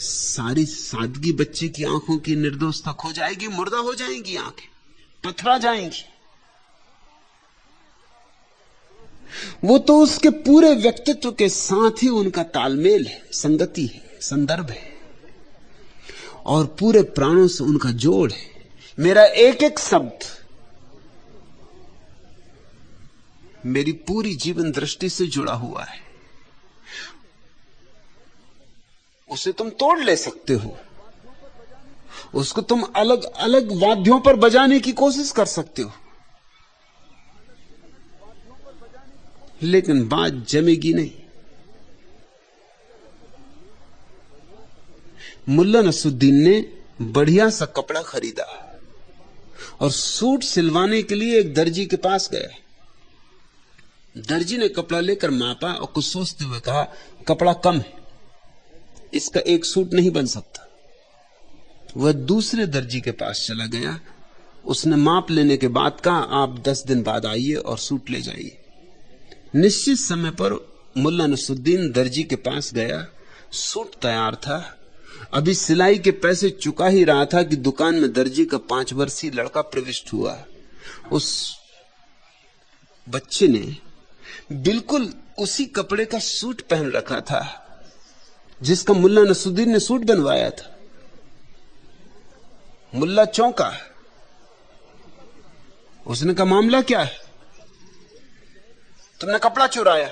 B: सारी सादगी बच्चे की आंखों की निर्दोषता खो जाएगी, मुर्दा हो जाएंगी आंखें, पथरा जाएंगी। वो तो उसके पूरे व्यक्तित्व के साथ ही उनका तालमेल है, संगति है, संदर्भ है, और पूरे प्राणों से उनका जोड़ है। मेरा एक एक शब्द मेरी पूरी जीवन दृष्टि से जुड़ा हुआ है। उसे तुम तोड़ ले सकते हो, उसको तुम अलग अलग वाद्यों पर बजाने की कोशिश कर सकते हो, लेकिन बात जमेगी नहीं। मुल्ला नसरुद्दीन ने बढ़िया सा कपड़ा खरीदा और सूट सिलवाने के लिए एक दर्जी के पास गया। दर्जी ने कपड़ा लेकर मापा और कुछ सोचते हुए कहा, कपड़ा कम है, इसका एक सूट नहीं बन सकता। वह दूसरे दर्जी के पास चला गया। उसने माप लेने के बाद कहा, आप 10 दिन बाद आइए और सूट ले जाइए। निश्चित समय पर मुल्ला नसरुद्दीन दर्जी के पास गया। सूट तैयार था। अभी सिलाई के पैसे चुका ही रहा था कि दुकान में दर्जी का 5 वर्षीय लड़का प्रविष्ट हुआ। उस बच्चे ने बिल्कुल उसी कपड़े का सूट पहन रखा था जिसका मुल्ला नसरुद्दीन ने सूट बनवाया था। मुल्ला चौंका। उसने कहा, मामला क्या है? तुमने कपड़ा चुराया।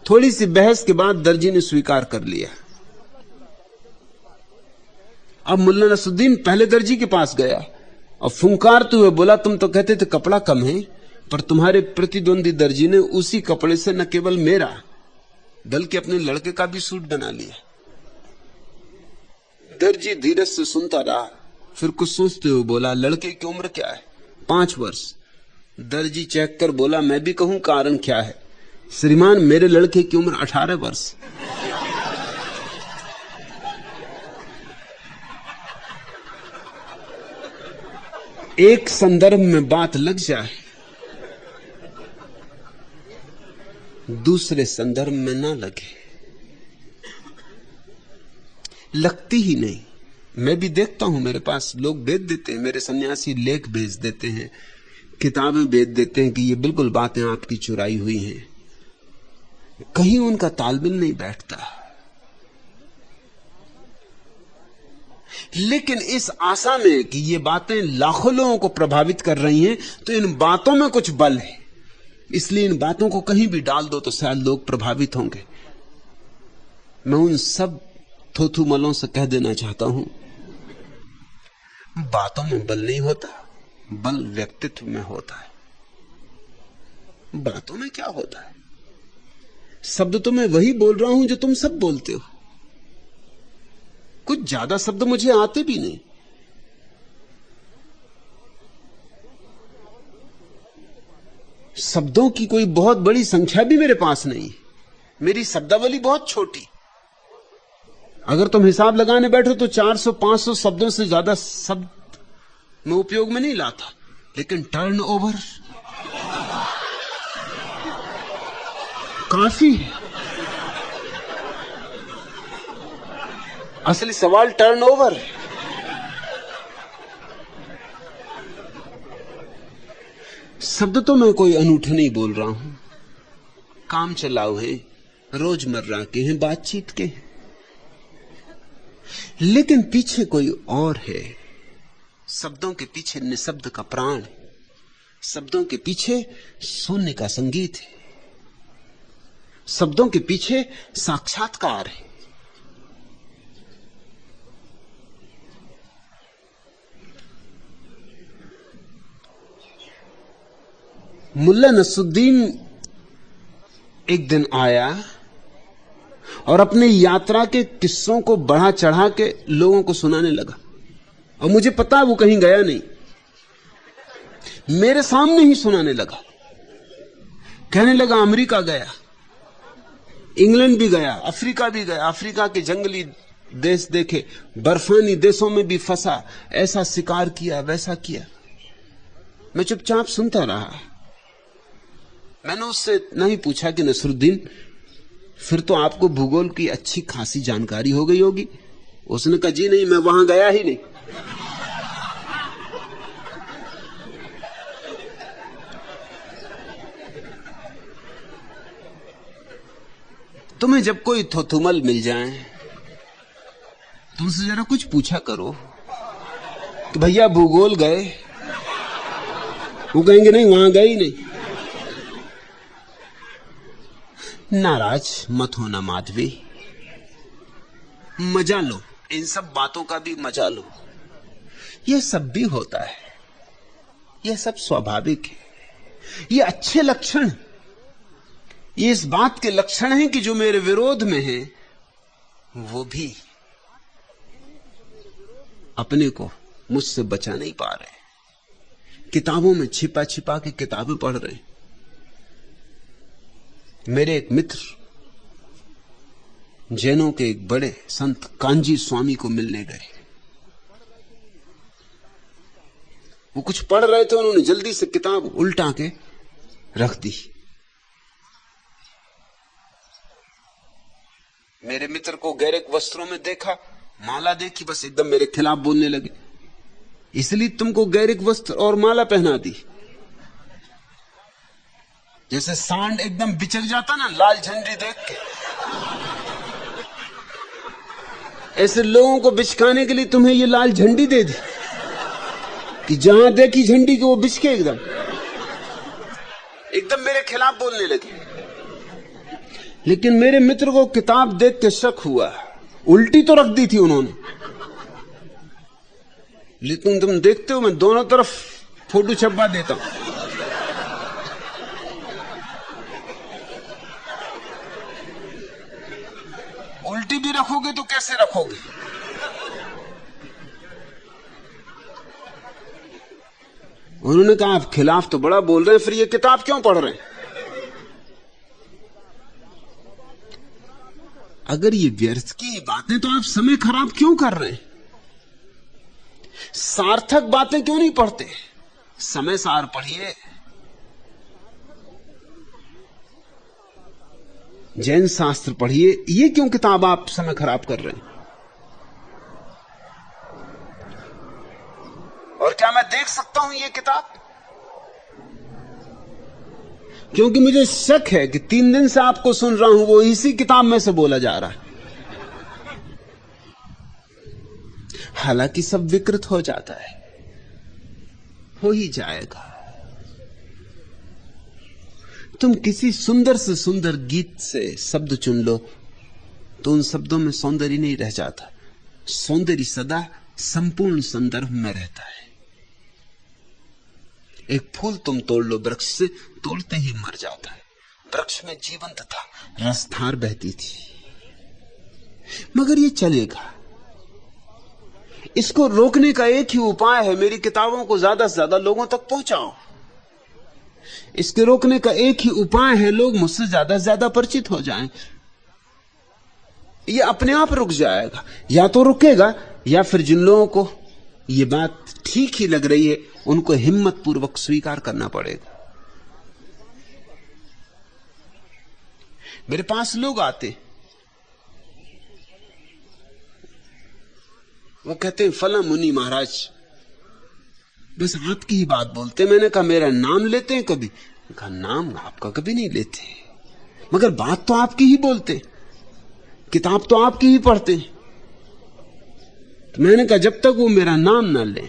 B: थोड़ी सी बहस के बाद दर्जी ने स्वीकार कर लिया। अब मुल्ला नसरुद्दीन पहले दर्जी के पास गया और फुंकारते हुए बोला, तुम तो कहते थे कपड़ा कम है, पर तुम्हारे प्रतिद्वंदी दर्जी ने उसी कपड़े से न केवल मेरा बल्कि अपने लड़के का भी सूट बना लिया। दर्जी धीरज से सुनता रहा, फिर कुछ सोचते हुए बोला, लड़के की उम्र क्या है? 5 वर्ष। दर्जी चेक कर बोला, मैं भी कहूं कारण क्या है? श्रीमान, मेरे लड़के की उम्र 18 वर्ष। एक संदर्भ में बात लग जाए, दूसरे संदर्भ में ना लगे, लगती ही नहीं। मैं भी देखता हूं, मेरे पास लोग भेज देते हैं, मेरे सन्यासी लेख भेज देते हैं, किताबें भेज देते हैं कि ये बिल्कुल बातें आपकी चुराई हुई हैं। कहीं उनका तालमेल नहीं बैठता। लेकिन इस आशा में कि ये बातें लाखों लोगों को प्रभावित कर रही हैं, तो इन बातों में कुछ बल है, इसलिए इन बातों को कहीं भी डाल दो तो शायद लोग प्रभावित होंगे। मैं उन सब थोथुमलों से कह देना चाहता हूं, बातों में बल नहीं होता, बल व्यक्तित्व में होता है। बातों में क्या होता है? शब्द तो मैं वही बोल रहा हूं जो तुम सब बोलते हो। कुछ ज्यादा शब्द मुझे आते भी नहीं। शब्दों की कोई बहुत बड़ी संख्या भी मेरे पास नहीं। मेरी शब्दावली बहुत छोटी। अगर तुम हिसाब लगाने बैठो तो 400-500 शब्दों से ज्यादा शब्द मैं उपयोग में नहीं लाता। लेकिन टर्न ओवर काफी है। असली सवाल टर्न ओवर। शब्द तो मैं कोई अनूठे नहीं बोल रहा हूं, काम चलाओ हैं, रोजमर्रा के हैं, बातचीत के हैं। लेकिन पीछे कोई और है। शब्दों के पीछे निशब्द का प्राण है। शब्दों के पीछे शून्य का संगीत है। शब्दों के पीछे साक्षात्कार है। मुल्ला नसरुद्दीन एक दिन आया और अपने यात्रा के किस्सों को बढ़ा चढ़ा के लोगों को सुनाने लगा। और मुझे पता वो कहीं गया नहीं, मेरे सामने ही सुनाने लगा। कहने लगा, अमेरिका गया, इंग्लैंड भी गया, अफ्रीका भी गया, अफ्रीका के जंगली देश देखे, बर्फानी देशों में भी फंसा, ऐसा शिकार किया, वैसा किया। मैं चुपचाप सुनता रहा। मैंने उससे नहीं पूछा कि नसरुद्दीन, फिर तो आपको भूगोल की अच्छी खासी जानकारी हो गई होगी। उसने कहा, जी नहीं, मैं वहां गया ही नहीं। तुम्हें जब कोई थोथुमल मिल जाए, तुमसे जरा कुछ पूछा करो कि भैया भूगोल गए? वो कहेंगे, नहीं, वहां गए ही नहीं। नाराज मत होना माधवी, मजा लो, इन सब बातों का भी मजा लो। यह सब भी होता है, यह सब स्वाभाविक है, यह अच्छे लक्षण। ये इस बात के लक्षण हैं कि जो मेरे विरोध में है वो भी अपने को मुझसे बचा नहीं पा रहे, किताबों में छिपा छिपा के किताबें पढ़ रहे। मेरे एक मित्र जैनों के एक बड़े संत कांजी स्वामी को मिलने गए। वो कुछ पढ़ रहे थे, उन्होंने जल्दी से किताब उल्टा के रख दी। मेरे मित्र को गैरिक वस्त्रों में देखा, माला देखी, बस एकदम मेरे खिलाफ बोलने लगे, इसलिए तुमको गैरिक वस्त्र और माला पहना दी। जैसे सांड एकदम बिचक जाता ना लाल झंडी देख के, ऐसे लोगों को बिचकाने के लिए तुम्हें ये लाल झंडी दे दी कि जहां देखी झंडी को वो बिचके एकदम मेरे खिलाफ बोलने लगे। लेकिन मेरे मित्र को किताब देख के शक हुआ, उल्टी तो रख दी थी उन्होंने, लेकिन तुम देखते हो मैं दोनों तरफ फोटो छपवा देता हूं। उल्टी भी रखोगे तो कैसे रखोगे? उन्होंने कहा आप खिलाफ तो बड़ा बोल रहे हैं, फिर ये किताब क्यों पढ़ रहे हैं? अगर ये व्यर्थ की बातें तो आप समय खराब क्यों कर रहे हैं? सार्थक बातें क्यों नहीं पढ़ते? समय सार पढ़िए, जैन शास्त्र पढ़िए। ये क्यों किताब आप समय खराब कर रहे हैं? और क्या मैं देख सकता हूं ये किताब? क्योंकि मुझे शक है कि 3 दिन से आपको सुन रहा हूं, वो इसी किताब में से बोला जा रहा है। हालांकि सब विकृत हो जाता है, हो ही जाएगा। तुम किसी सुंदर से सुंदर गीत से शब्द चुन लो तो उन शब्दों में सौंदर्य नहीं रह जाता। सौंदर्य सदा संपूर्ण संदर्भ में रहता है। एक फूल तुम तोड़ लो वृक्ष से, तोड़ते ही मर जाता है। वृक्ष में जीवंत था, रसधार बहती थी, मगर ये चलेगा। इसको रोकने का एक ही उपाय है, मेरी किताबों को ज्यादा से ज्यादा लोगों तक पहुंचाओ। इसके रोकने का एक ही उपाय है, लोग मुझसे ज्यादा से ज्यादा परिचित हो जाएं। ये अपने आप रुक जाएगा, या तो रुकेगा या फिर जिन लोगों को ये बात ठीक ही लग रही है उनको हिम्मत पूर्वक स्वीकार करना पड़ेगा। मेरे पास लोग आते, वो कहते हैं फला मुनि महाराज बस आपकी ही बात बोलते। मैंने कहा मेरा नाम लेते हैं कभी? कहा नाम आपका कभी नहीं लेते, मगर बात तो आपकी ही बोलते, किताब तो आपकी ही पढ़ते। तो मैंने कहा जब तक वो मेरा नाम ना ले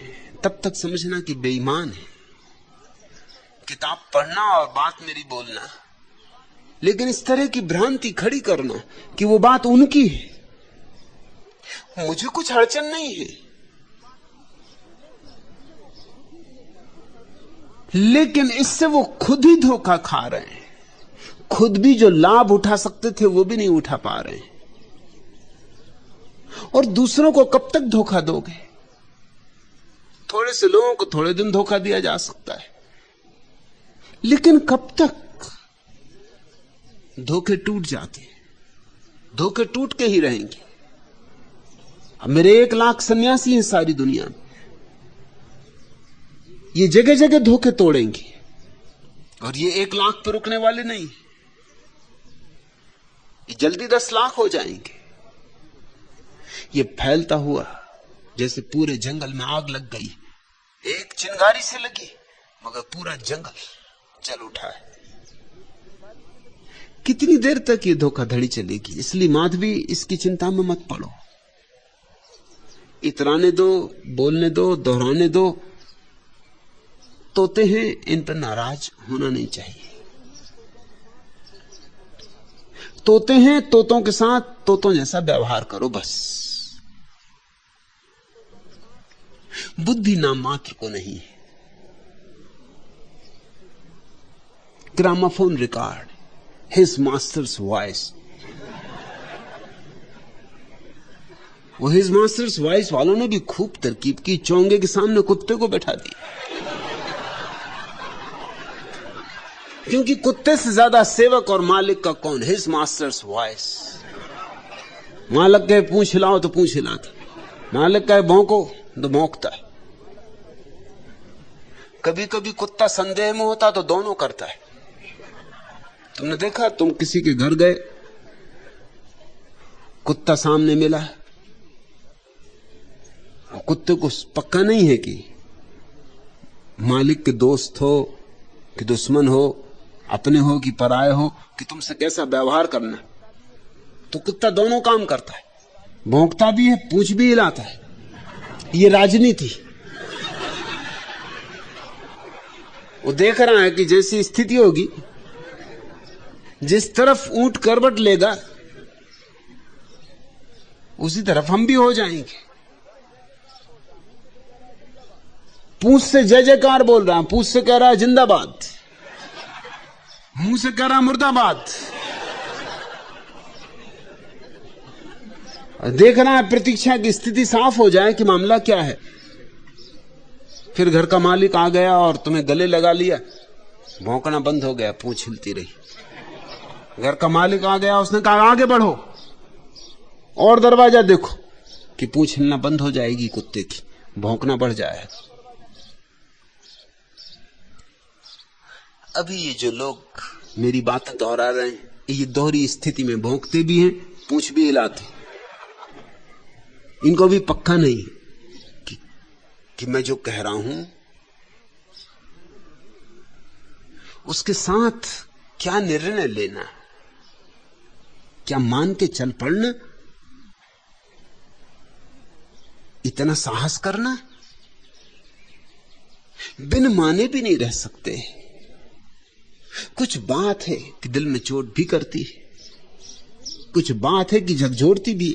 B: तब तक समझना कि बेईमान है। किताब पढ़ना और बात मेरी बोलना, लेकिन इस तरह की भ्रांति खड़ी करना कि वो बात उनकी है, मुझे कुछ अड़चन नहीं है, लेकिन इससे वो खुद ही धोखा खा रहे हैं। खुद भी जो लाभ उठा सकते थे वो भी नहीं उठा पा रहे हैं। और दूसरों को कब तक धोखा दोगे? थोड़े से लोगों को थोड़े दिन धोखा दिया जा सकता है, लेकिन कब तक? धोखे टूट जाते हैं, धोखे टूट के ही रहेंगे। अब मेरे 1 लाख सन्यासी हैं सारी दुनिया में, ये जगह जगह धोखे तोड़ेंगे, और ये 1 लाख पर रुकने वाले नहीं, ये जल्दी 10 लाख हो जाएंगे। ये फैलता हुआ जैसे पूरे जंगल में आग लग गई, एक चिंगारी से लगी मगर पूरा जंगल जल उठा है। कितनी देर तक ये धोखाधड़ी चलेगी? इसलिए माधवी इसकी चिंता में मत पड़ो, इतराने दो, बोलने दो, दोहराने दो। तोते हैं, इन पर नाराज होना नहीं चाहिए। तोते हैं, तोतों के साथ तोतों जैसा व्यवहार करो बस। बुद्धि नाम मात्र को नहीं है। Gramophone record, his masters voice. वो हिज मास्टर्स वॉइस वालों ने भी खूब तरकीब की, चोंगे के सामने कुत्ते को बैठा दिया, क्योंकि कुत्ते से ज्यादा सेवक और मालिक का कौन? His masters voice. मालिक कहे पूंछ हिलाओ तो पूंछ हिलाता, मालिक कहे भौंको तो भौंकता है। कभी कभी कुत्ता संदेह में होता तो दोनों करता है। तुमने देखा, तुम किसी के घर गए, कुत्ता सामने मिला, और कुत्ते को पक्का नहीं है कि मालिक के दोस्त हो कि दुश्मन हो, अपने हो कि पराये हो, कि तुमसे कैसा व्यवहार करना, तो कुत्ता दोनों काम करता है, भौंकता भी है, पूंछ भी हिलाता है। ये राजनीति। वो देख रहा है कि जैसी स्थिति होगी, जिस तरफ ऊंट करवट लेगा उसी तरफ हम भी हो जाएंगे। पूंछ से जय जयकार बोल रहा है, पूंछ से कह रहा है जिंदाबाद, मुंह से कह रहा है मुर्दाबाद। देख रहा है प्रतीक्षा की स्थिति साफ हो जाए कि मामला क्या है। फिर घर का मालिक आ गया और तुम्हें गले लगा लिया, भौंकना बंद हो गया, पूंछ हिलती रही। घर का मालिक आ गया, उसने कहा आगे बढ़ो और दरवाजा देखो, कि पूंछ हिलना बंद हो जाएगी कुत्ते की, भौंकना बढ़ जाएगा। अभी ये जो लोग मेरी बातें दोहरा रहे हैं, ये दोहरी स्थिति में भौंकते भी हैं, पूंछ भी हिलाते। इनको भी पक्का नहीं कि मैं जो कह रहा हूं उसके साथ क्या निर्णय लेना, क्या मान के चल पड़ना, इतना साहस करना। बिन माने भी नहीं रह सकते। कुछ बात है कि दिल में चोट भी करती है, कुछ बात है कि झकझोरती भी।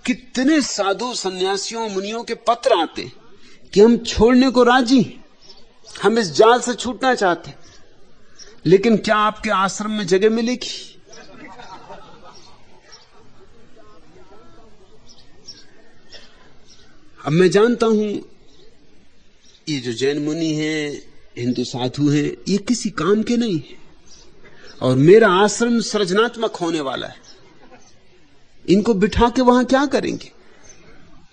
B: कितने साधु सन्यासियों मुनियों के पत्र आते कि हम छोड़ने को राजी, हम इस जाल से छूटना चाहते, लेकिन क्या आपके आश्रम में जगह मिलेगी? अब मैं जानता हूं ये जो जैन मुनि हैं, हिंदू साधु हैं, ये किसी काम के नहीं है, और मेरा आश्रम सृजनात्मक होने वाला है। इनको बिठा के वहां क्या करेंगे?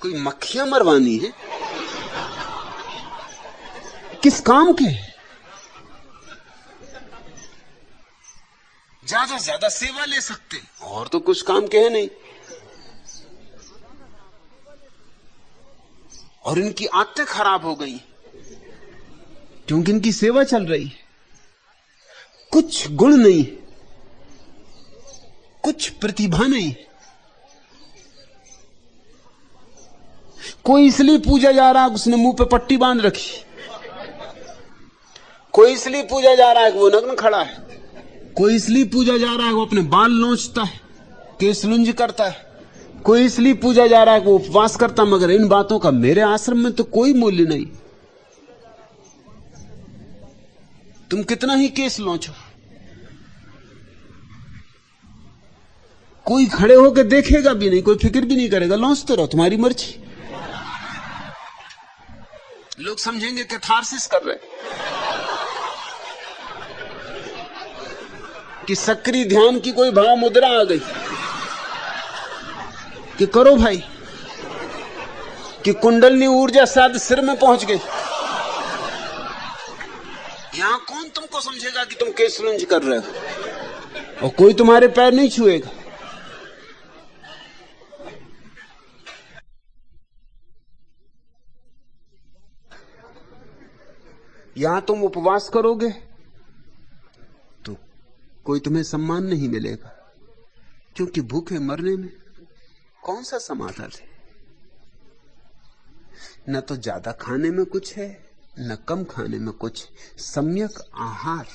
B: कोई मक्खियां मरवानी है? किस काम के? ज्यादा से ज्यादा सेवा ले सकते, और तो कुछ काम के है नहीं। और इनकी आदतें खराब हो गई क्योंकि इनकी सेवा चल रही है। कुछ गुण नहीं, कुछ प्रतिभा नहीं। कोई इसलिए पूजा जा रहा है, उसने मुंह पे पट्टी बांध रखी। कोई इसलिए पूजा जा रहा है कि वो नग्न खड़ा है। कोई इसलिए पूजा जा रहा है वो अपने बाल नोचता है, केस लुंज करता है। कोई इसलिए पूजा जा रहा है कि वो उपवास करता। मगर इन बातों का मेरे आश्रम में तो कोई मूल्य नहीं। तुम कितना ही केस लौचो, कोई खड़े होकर देखेगा भी नहीं, कोई फिक्र भी नहीं करेगा। लौचते रहो, तुम्हारी मर्जी। लोग समझेंगे कैथारसिस कर रहे, कि सक्रिय ध्यान की कोई भाव मुद्रा आ गई, कि करो भाई, कि कुंडलनी ऊर्जा शायद सिर में पहुंच गई। यहां कौन तुमको समझेगा कि तुम केस लुंज कर रहे हो, और कोई तुम्हारे पैर नहीं छुएगा। यहां तुम उपवास करोगे तो कोई तुम्हें सम्मान नहीं मिलेगा, क्योंकि भूखे मरने में कौन सा समाधान है? न तो ज्यादा खाने में कुछ है, न कम खाने में कुछ। सम्यक आहार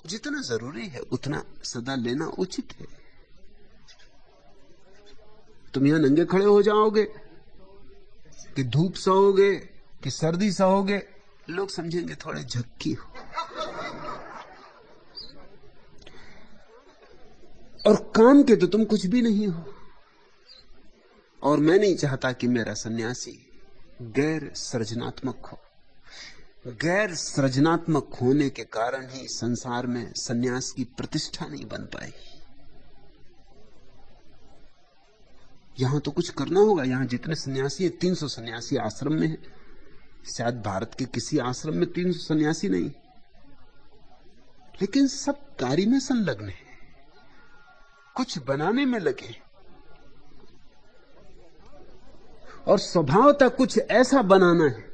B: जितना जरूरी है उतना सदा लेना उचित है। तुम यहां नंगे खड़े हो जाओगे कि धूप सहोगे कि सर्दी सहोगे, लोग समझेंगे थोड़े झक्की हो। काम के तो तुम कुछ भी नहीं हो। और मैं नहीं चाहता कि मेरा सन्यासी गैर सृजनात्मक हो। गैर सृजनात्मक होने के कारण ही संसार में सन्यास की प्रतिष्ठा नहीं बन पाई। यहां तो कुछ करना होगा। यहां जितने सन्यासी हैं, 300 सन्यासी आश्रम में हैं। शायद भारत के किसी आश्रम में 300 सन्यासी नहीं, लेकिन सब कार्य में संलग्न है, कुछ बनाने में लगे। और स्वभावतः कुछ ऐसा बनाना है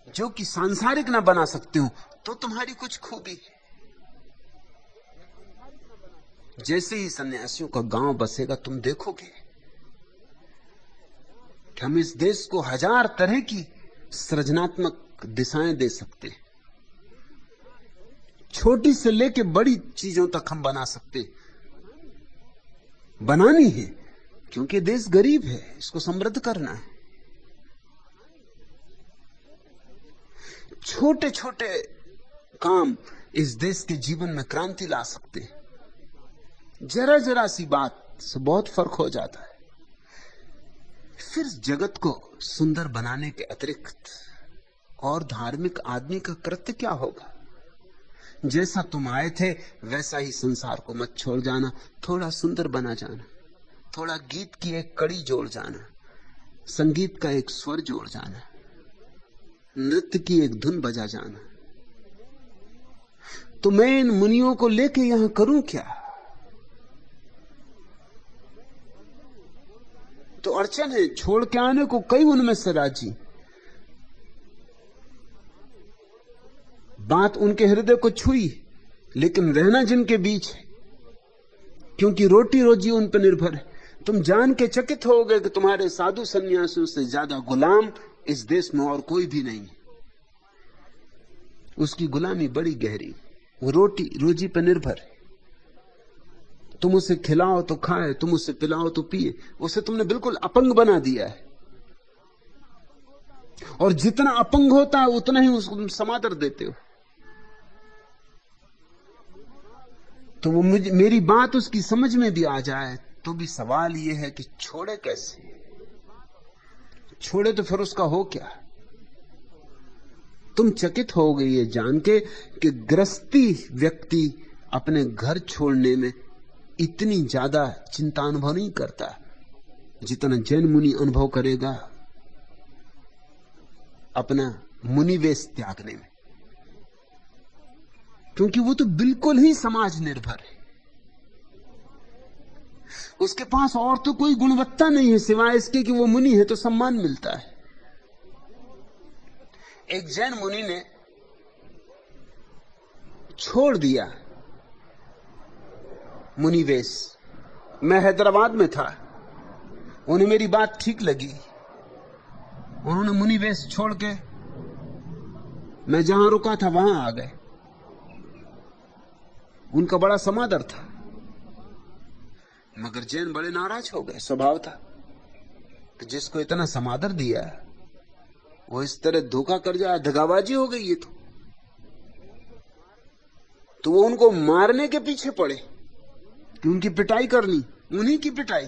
B: जो कि सांसारिक ना बना सकते हो, तो तुम्हारी कुछ खूबी है। जैसे ही सन्यासियों का गांव बसेगा, तुम देखोगे कि हम इस देश को 1000 तरह की सृजनात्मक दिशाएं दे सकते हैं। छोटी से लेके बड़ी चीजों तक हम बना सकते हैं। बनानी है क्योंकि देश गरीब है, इसको समृद्ध करना है। छोटे छोटे काम इस देश के जीवन में क्रांति ला सकते हैं। जरा जरा सी बात से बहुत फर्क हो जाता है। फिर जगत को सुंदर बनाने के अतिरिक्त और धार्मिक आदमी का कृत्य क्या होगा? जैसा तुम आए थे वैसा ही संसार को मत छोड़ जाना। थोड़ा सुंदर बना जाना, थोड़ा गीत की एक कड़ी जोड़ जाना, संगीत का एक स्वर जोड़ जाना, नृत्य की एक धुन बजा जाना। तो मैं इन मुनियों को लेके यहां करूं क्या? तो अड़चन है, छोड़ के आने को कई उनमें से राजी। बात उनके हृदय को छुई, लेकिन रहना जिनके बीच है, क्योंकि रोटी रोजी उन पर निर्भर है। तुम जान के चकित हो गए कि तुम्हारे साधु सन्यासियों से ज्यादा गुलाम इस देश में और कोई भी नहीं। उसकी गुलामी बड़ी गहरी, वो रोटी रोजी पर निर्भर है। तुम उसे खिलाओ तो खाए, तुम उसे पिलाओ तो पिए। उसे तुमने बिल्कुल अपंग बना दिया है, और जितना अपंग होता है उतना ही उसको तुम समादर देते हो। तो वो मेरी बात उसकी समझ में भी आ जाए तो भी सवाल ये है कि छोड़े कैसे? छोड़े तो फिर उसका हो क्या? तुम चकित हो गई ये जान के कि गृहस्थी व्यक्ति अपने घर छोड़ने में इतनी ज्यादा चिंता अनुभव नहीं करता जितना जैन मुनि अनुभव करेगा अपना मुनिवेश त्यागने में, क्योंकि वो तो बिल्कुल ही समाज निर्भर है। उसके पास और तो कोई गुणवत्ता नहीं है सिवाय इसके कि वो मुनि है तो सम्मान मिलता है। एक जैन मुनि ने छोड़ दिया मुनिवेश। मैं हैदराबाद में था, उन्हें मेरी बात ठीक लगी, उन्होंने मुनिवेश छोड़ के मैं जहां रुका था वहां आ गए। उनका बड़ा समादर था, मगर जैन बड़े नाराज हो गए। स्वभाव था कि जिसको इतना समादर दिया वो इस तरह धोखा कर जाए, दगाबाजी हो गई ये तो वो उनको मारने के पीछे पड़े कि उनकी पिटाई करनी, उन्हीं की पिटाई।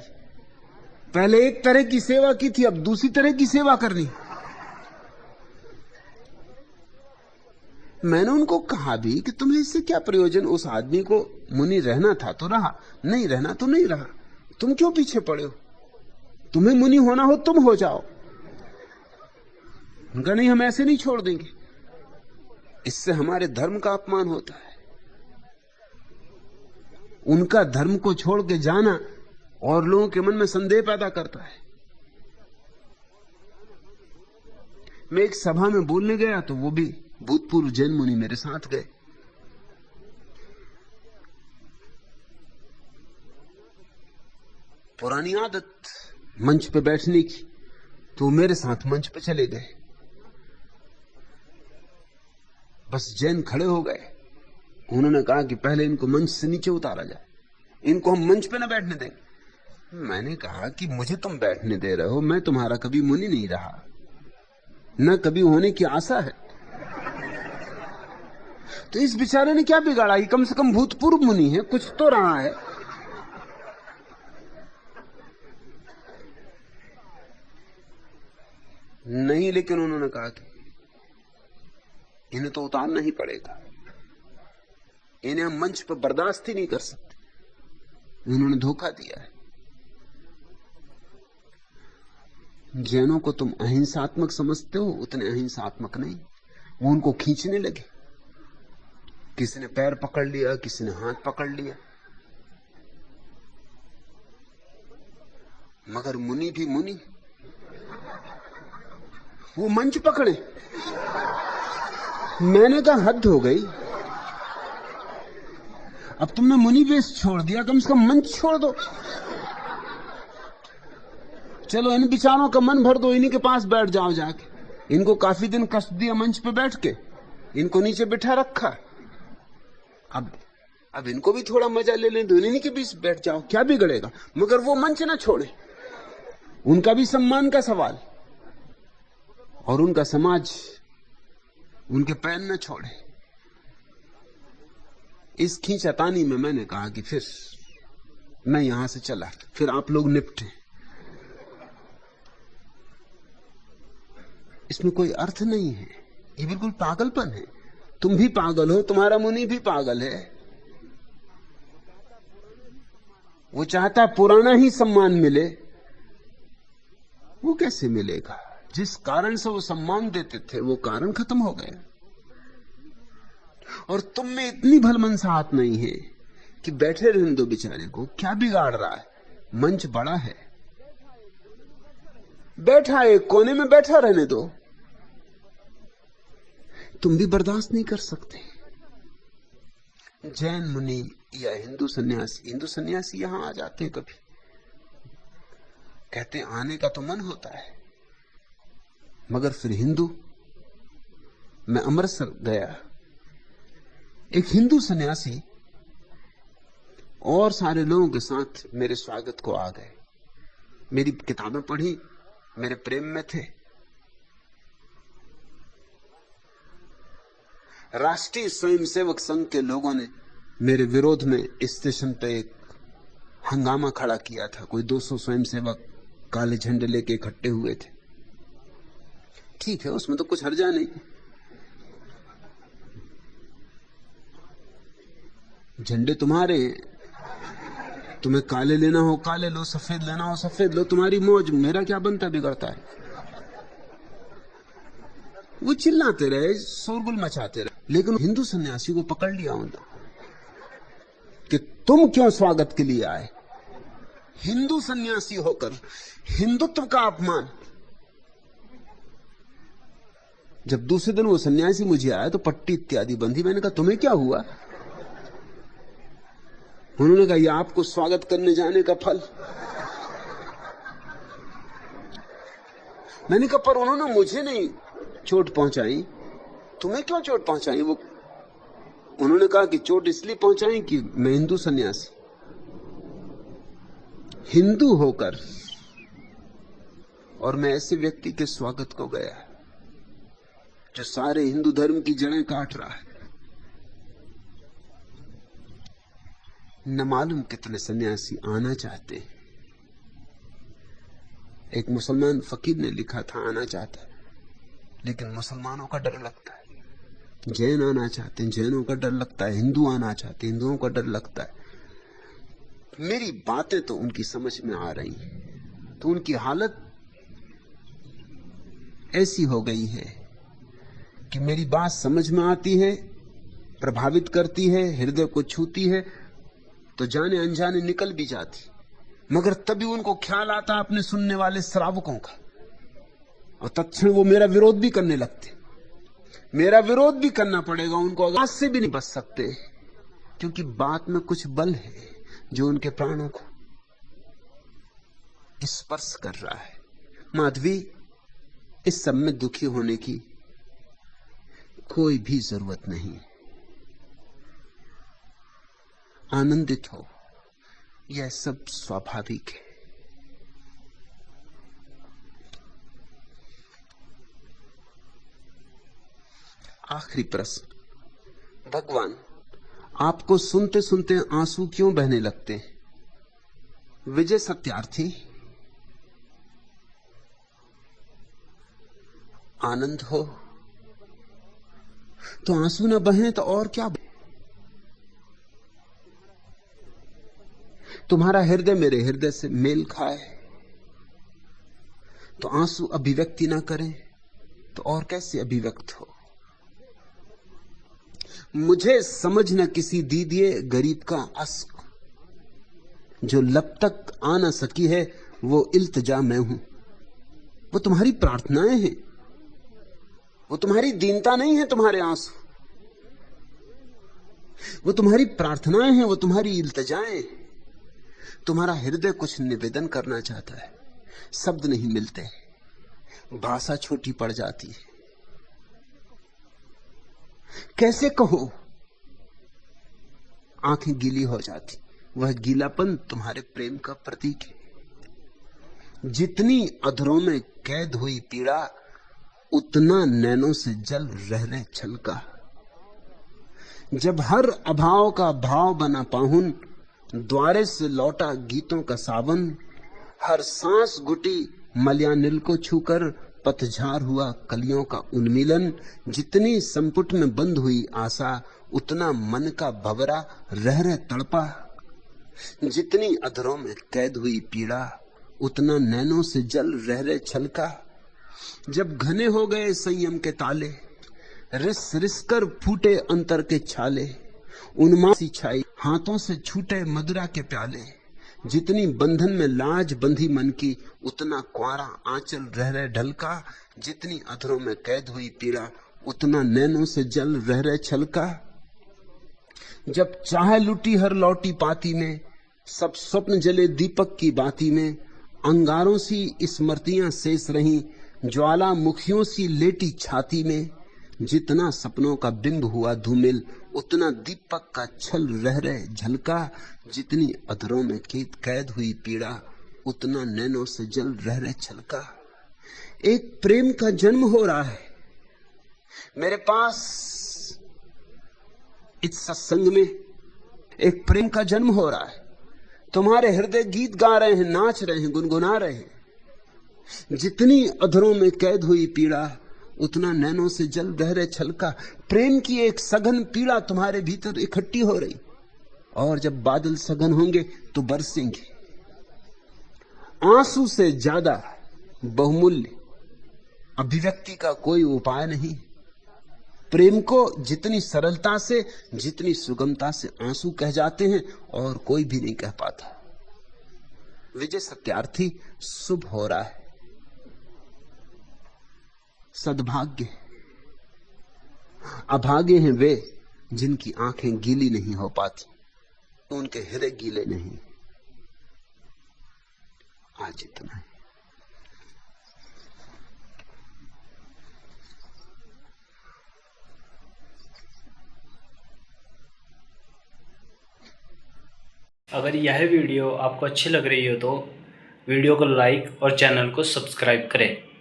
B: पहले एक तरह की सेवा की थी, अब दूसरी तरह की सेवा करनी। मैंने उनको कहा भी कि तुम्हें इससे क्या प्रयोजन? उस आदमी को मुनि रहना था तो रहा, नहीं रहना तो नहीं रहा, तुम क्यों पीछे पड़े हो? तुम्हें मुनि होना हो तुम हो जाओ। उनका नहीं, हम ऐसे नहीं छोड़ देंगे, इससे हमारे धर्म का अपमान होता है। उनका धर्म को छोड़ के जाना और लोगों के मन में संदेह पैदा करता है। मैं एक सभा में बोलने गया तो वो भी भूतपूर्व जैन मुनि मेरे साथ गए। पुरानी आदत मंच पे बैठने की, तो मेरे साथ मंच पे चले गए। बस जैन खड़े हो गए। उन्होंने कहा कि पहले इनको मंच से नीचे उतारा जाए, इनको हम मंच पे ना बैठने देंगे। मैंने कहा कि मुझे तुम बैठने दे रहे हो, मैं तुम्हारा कभी मुनि नहीं रहा, न कभी होने की आशा है। तो इस बेचारे ने क्या बिगाड़ा? ये कम से कम भूतपूर्व मुनि है, कुछ तो रहा है। नहीं, लेकिन उन्होंने कहा कि इन्हें तो उतारना ही पड़ेगा, इन्हें हम मंच पर बर्दाश्त ही नहीं कर सकते। उन्होंने धोखा दिया है। जैनों को तुम अहिंसात्मक समझते हो, उतने अहिंसात्मक नहीं। वो उनको खींचने लगे, किसी ने पैर पकड़ लिया, किसी ने हाथ पकड़ लिया। मगर मुनि भी मुनि, वो मंच पकड़े। मैंने कहा हद हो गई, अब तुमने मुनि वेश छोड़ दिया, कम से कम मंच छोड़ दो। चलो इन विचारों का मन भर दो, इन्हीं के पास बैठ जाओ जाके। इनको काफी दिन कष्ट दिया मंच पे बैठ के, इनको नीचे बिठा रखा, अब इनको भी थोड़ा मजा ले लें, दो इन्हीं के बीच बैठ जाओ, क्या बिगड़ेगा। मगर वो मंच ना छोड़े, उनका भी सम्मान का सवाल, और उनका समाज उनके पैर न छोड़े। इस खींचतानी में मैंने कहा कि फिर मैं यहां से चला, फिर आप लोग निपटे। इसमें कोई अर्थ नहीं है, ये बिल्कुल पागलपन है। तुम भी पागल हो, तुम्हारा मुनि भी पागल है। वो चाहता पुराना ही सम्मान मिले, वो कैसे मिलेगा? जिस कारण से वो सम्मान देते थे वो कारण खत्म हो गया। और तुम में इतनी भलमनसाहत नहीं है कि बैठे रहने दो बेचारे को, क्या बिगाड़ रहा है? मंच बड़ा है, बैठा एक कोने में बैठा रहने दो। तुम भी बर्दाश्त नहीं कर सकते। जैन मुनि या हिंदू सन्यासी यहां आ जाते हैं, कभी कहते हैं आने का तो मन होता है, मगर फिर हिंदू। मैं अमृतसर गया, एक हिंदू सन्यासी और सारे लोगों के साथ मेरे स्वागत को आ गए। मेरी किताबें पढ़ी, मेरे प्रेम में थे। राष्ट्रीय स्वयंसेवक संघ के लोगों ने मेरे विरोध में स्टेशन पे एक हंगामा खड़ा किया था। कोई 200 स्वयंसेवक काले झंडे लेके इकट्ठे हुए थे। ठीक है, उसमें तो कुछ हर्जा नहीं, झंडे तुम्हारे हैं, तुम्हें काले लेना हो काले लो, सफेद लेना हो सफेद लो, तुम्हारी मौज, मेरा क्या बनता बिगड़ता है। वो चिल्लाते रहे, शोरगुल मचाते रहे, लेकिन हिंदू सन्यासी को पकड़ लिया उन्होंने कि तुम क्यों स्वागत के लिए आए। हिंदू सन्यासी होकर हिंदुत्व का अपमान। जब दूसरे दिन वो सन्यासी मुझे आया तो पट्टी इत्यादि बंधी। मैंने कहा तुम्हें क्या हुआ? उन्होंने कहा यह आपको स्वागत करने जाने का फल। मैंने कहा पर उन्होंने मुझे नहीं चोट पहुंचाई, तुम्हें क्यों चोट पहुंचाई? वो उन्होंने कहा कि चोट इसलिए पहुंचाई कि मैं हिंदू सन्यासी, हिंदू होकर, और मैं ऐसे व्यक्ति के स्वागत को गया जो सारे हिंदू धर्म की जड़ें काट रहा है। न मालूम कितने सन्यासी आना चाहते हैं। एक मुसलमान फकीर ने लिखा था आना चाहता है, लेकिन मुसलमानों का डर लगता है। जैन आना चाहते हैं, जैनों का डर लगता है। हिंदू आना चाहते हैं, हिंदुओं का डर लगता है। मेरी बातें तो उनकी समझ में आ रही हैं, तो उनकी हालत ऐसी हो गई है कि मेरी बात समझ में आती है, प्रभावित करती है, हृदय को छूती है, तो जाने अनजाने निकल भी जाती। मगर तभी उनको ख्याल आता अपने सुनने वाले श्रावकों का, और तत्क्षण वो मेरा विरोध भी करने लगते। मेरा विरोध भी करना पड़ेगा उनको, आवाज से भी नहीं बच सकते, क्योंकि बात में कुछ बल है जो उनके प्राणों को स्पर्श कर रहा है। माधवी, इस सब में दुखी होने की कोई भी जरूरत नहीं। आनंदित हो, यह सब स्वाभाविक है। आखिरी प्रश्न, भगवान आपको सुनते सुनते आंसू क्यों बहने लगते हैं? विजय सत्यार्थी। आनंद हो तो आंसू ना बहें तो और क्या। तुम्हारा हृदय मेरे हृदय से मेल खाए तो आंसू अभिव्यक्ति ना करें तो और कैसे अभिव्यक्त हो। मुझे समझ न किसी दीदिए गरीब का अश्क, जो लब तक आ न सकी है वो इल्तिजा मैं हूं। वो तुम्हारी प्रार्थनाएं हैं, वो तुम्हारी दीनता नहीं है, तुम्हारे आंसू वो तुम्हारी प्रार्थनाएं हैं, वो तुम्हारी इल्तिजाएं। तुम्हारा हृदय कुछ निवेदन करना चाहता है, शब्द नहीं मिलते, भाषा छोटी पड़ जाती है। कैसे कहो, आंखें गीली हो जाती। वह गीलापन तुम्हारे प्रेम का प्रतीक है। जितनी अधरों में कैद हुई पीड़ा, उतना नैनों से जल रह छलका। जब हर अभाव का भाव बना पाहुन, द्वारे से लौटा गीतों का सावन। हर सांस घुटी मलयानिल को छूकर, पतझार हुआ कलियों का उन्मीलन। जितनी संपुट में बंद हुई आशा, उतना मन का भंवरा रह तड़पा। जितनी अधरों में कैद हुई पीड़ा, उतना नैनों से जल रह छलका। जब घने हो गए संयम के ताले, रिस रिस कर फूटे अंतर के छाले। उन्मासी छाई हाथों से छूटे मदुरा के प्याले। जितनी बंधन में लाज बंधी मन की, उतना क्वारा आंचल रह ढलका। जितनी अधरों में कैद हुई पीड़ा, उतना नैनों से जल रह छलका। जब चाह लुटी हर लौटी पाती में, सब स्वप्न जले दीपक की बाती में। अंगारों सी स्मृतियां शेष रहीं, ज्वालामुखियों सी लेटी छाती में। जितना सपनों का बिंब हुआ धूमिल, उतना दीपक का छल रह झलका। जितनी अधरों में कैद हुई पीड़ा, उतना नैनों से जल रह छलका। एक प्रेम का जन्म हो रहा है मेरे पास इस सत्संग में। एक प्रेम का जन्म हो रहा है। तुम्हारे हृदय गीत गा रहे हैं, नाच रहे हैं, गुनगुना रहे हैं। जितनी अधरों में कैद हुई पीड़ा, उतना नैनों से जल रह छलका। प्रेम की एक सघन पीड़ा तुम्हारे भीतर इकट्ठी हो रही, और जब बादल सघन होंगे तो बरसेंगे। आंसू से ज्यादा बहुमूल्य अभिव्यक्ति का कोई उपाय नहीं। प्रेम को जितनी सरलता से, जितनी सुगमता से आंसू कह जाते हैं, और कोई भी नहीं कह पाता। विजय सत्यार्थी, शुभ हो रहा है। सद्भाग्य, अभागे हैं वे जिनकी आंखें गीली नहीं हो पाती, उनके हृदय गीले नहीं। आज इतना है।
A: अगर यह वीडियो आपको अच्छी लग रही हो तो वीडियो को लाइक और चैनल को सब्सक्राइब करें।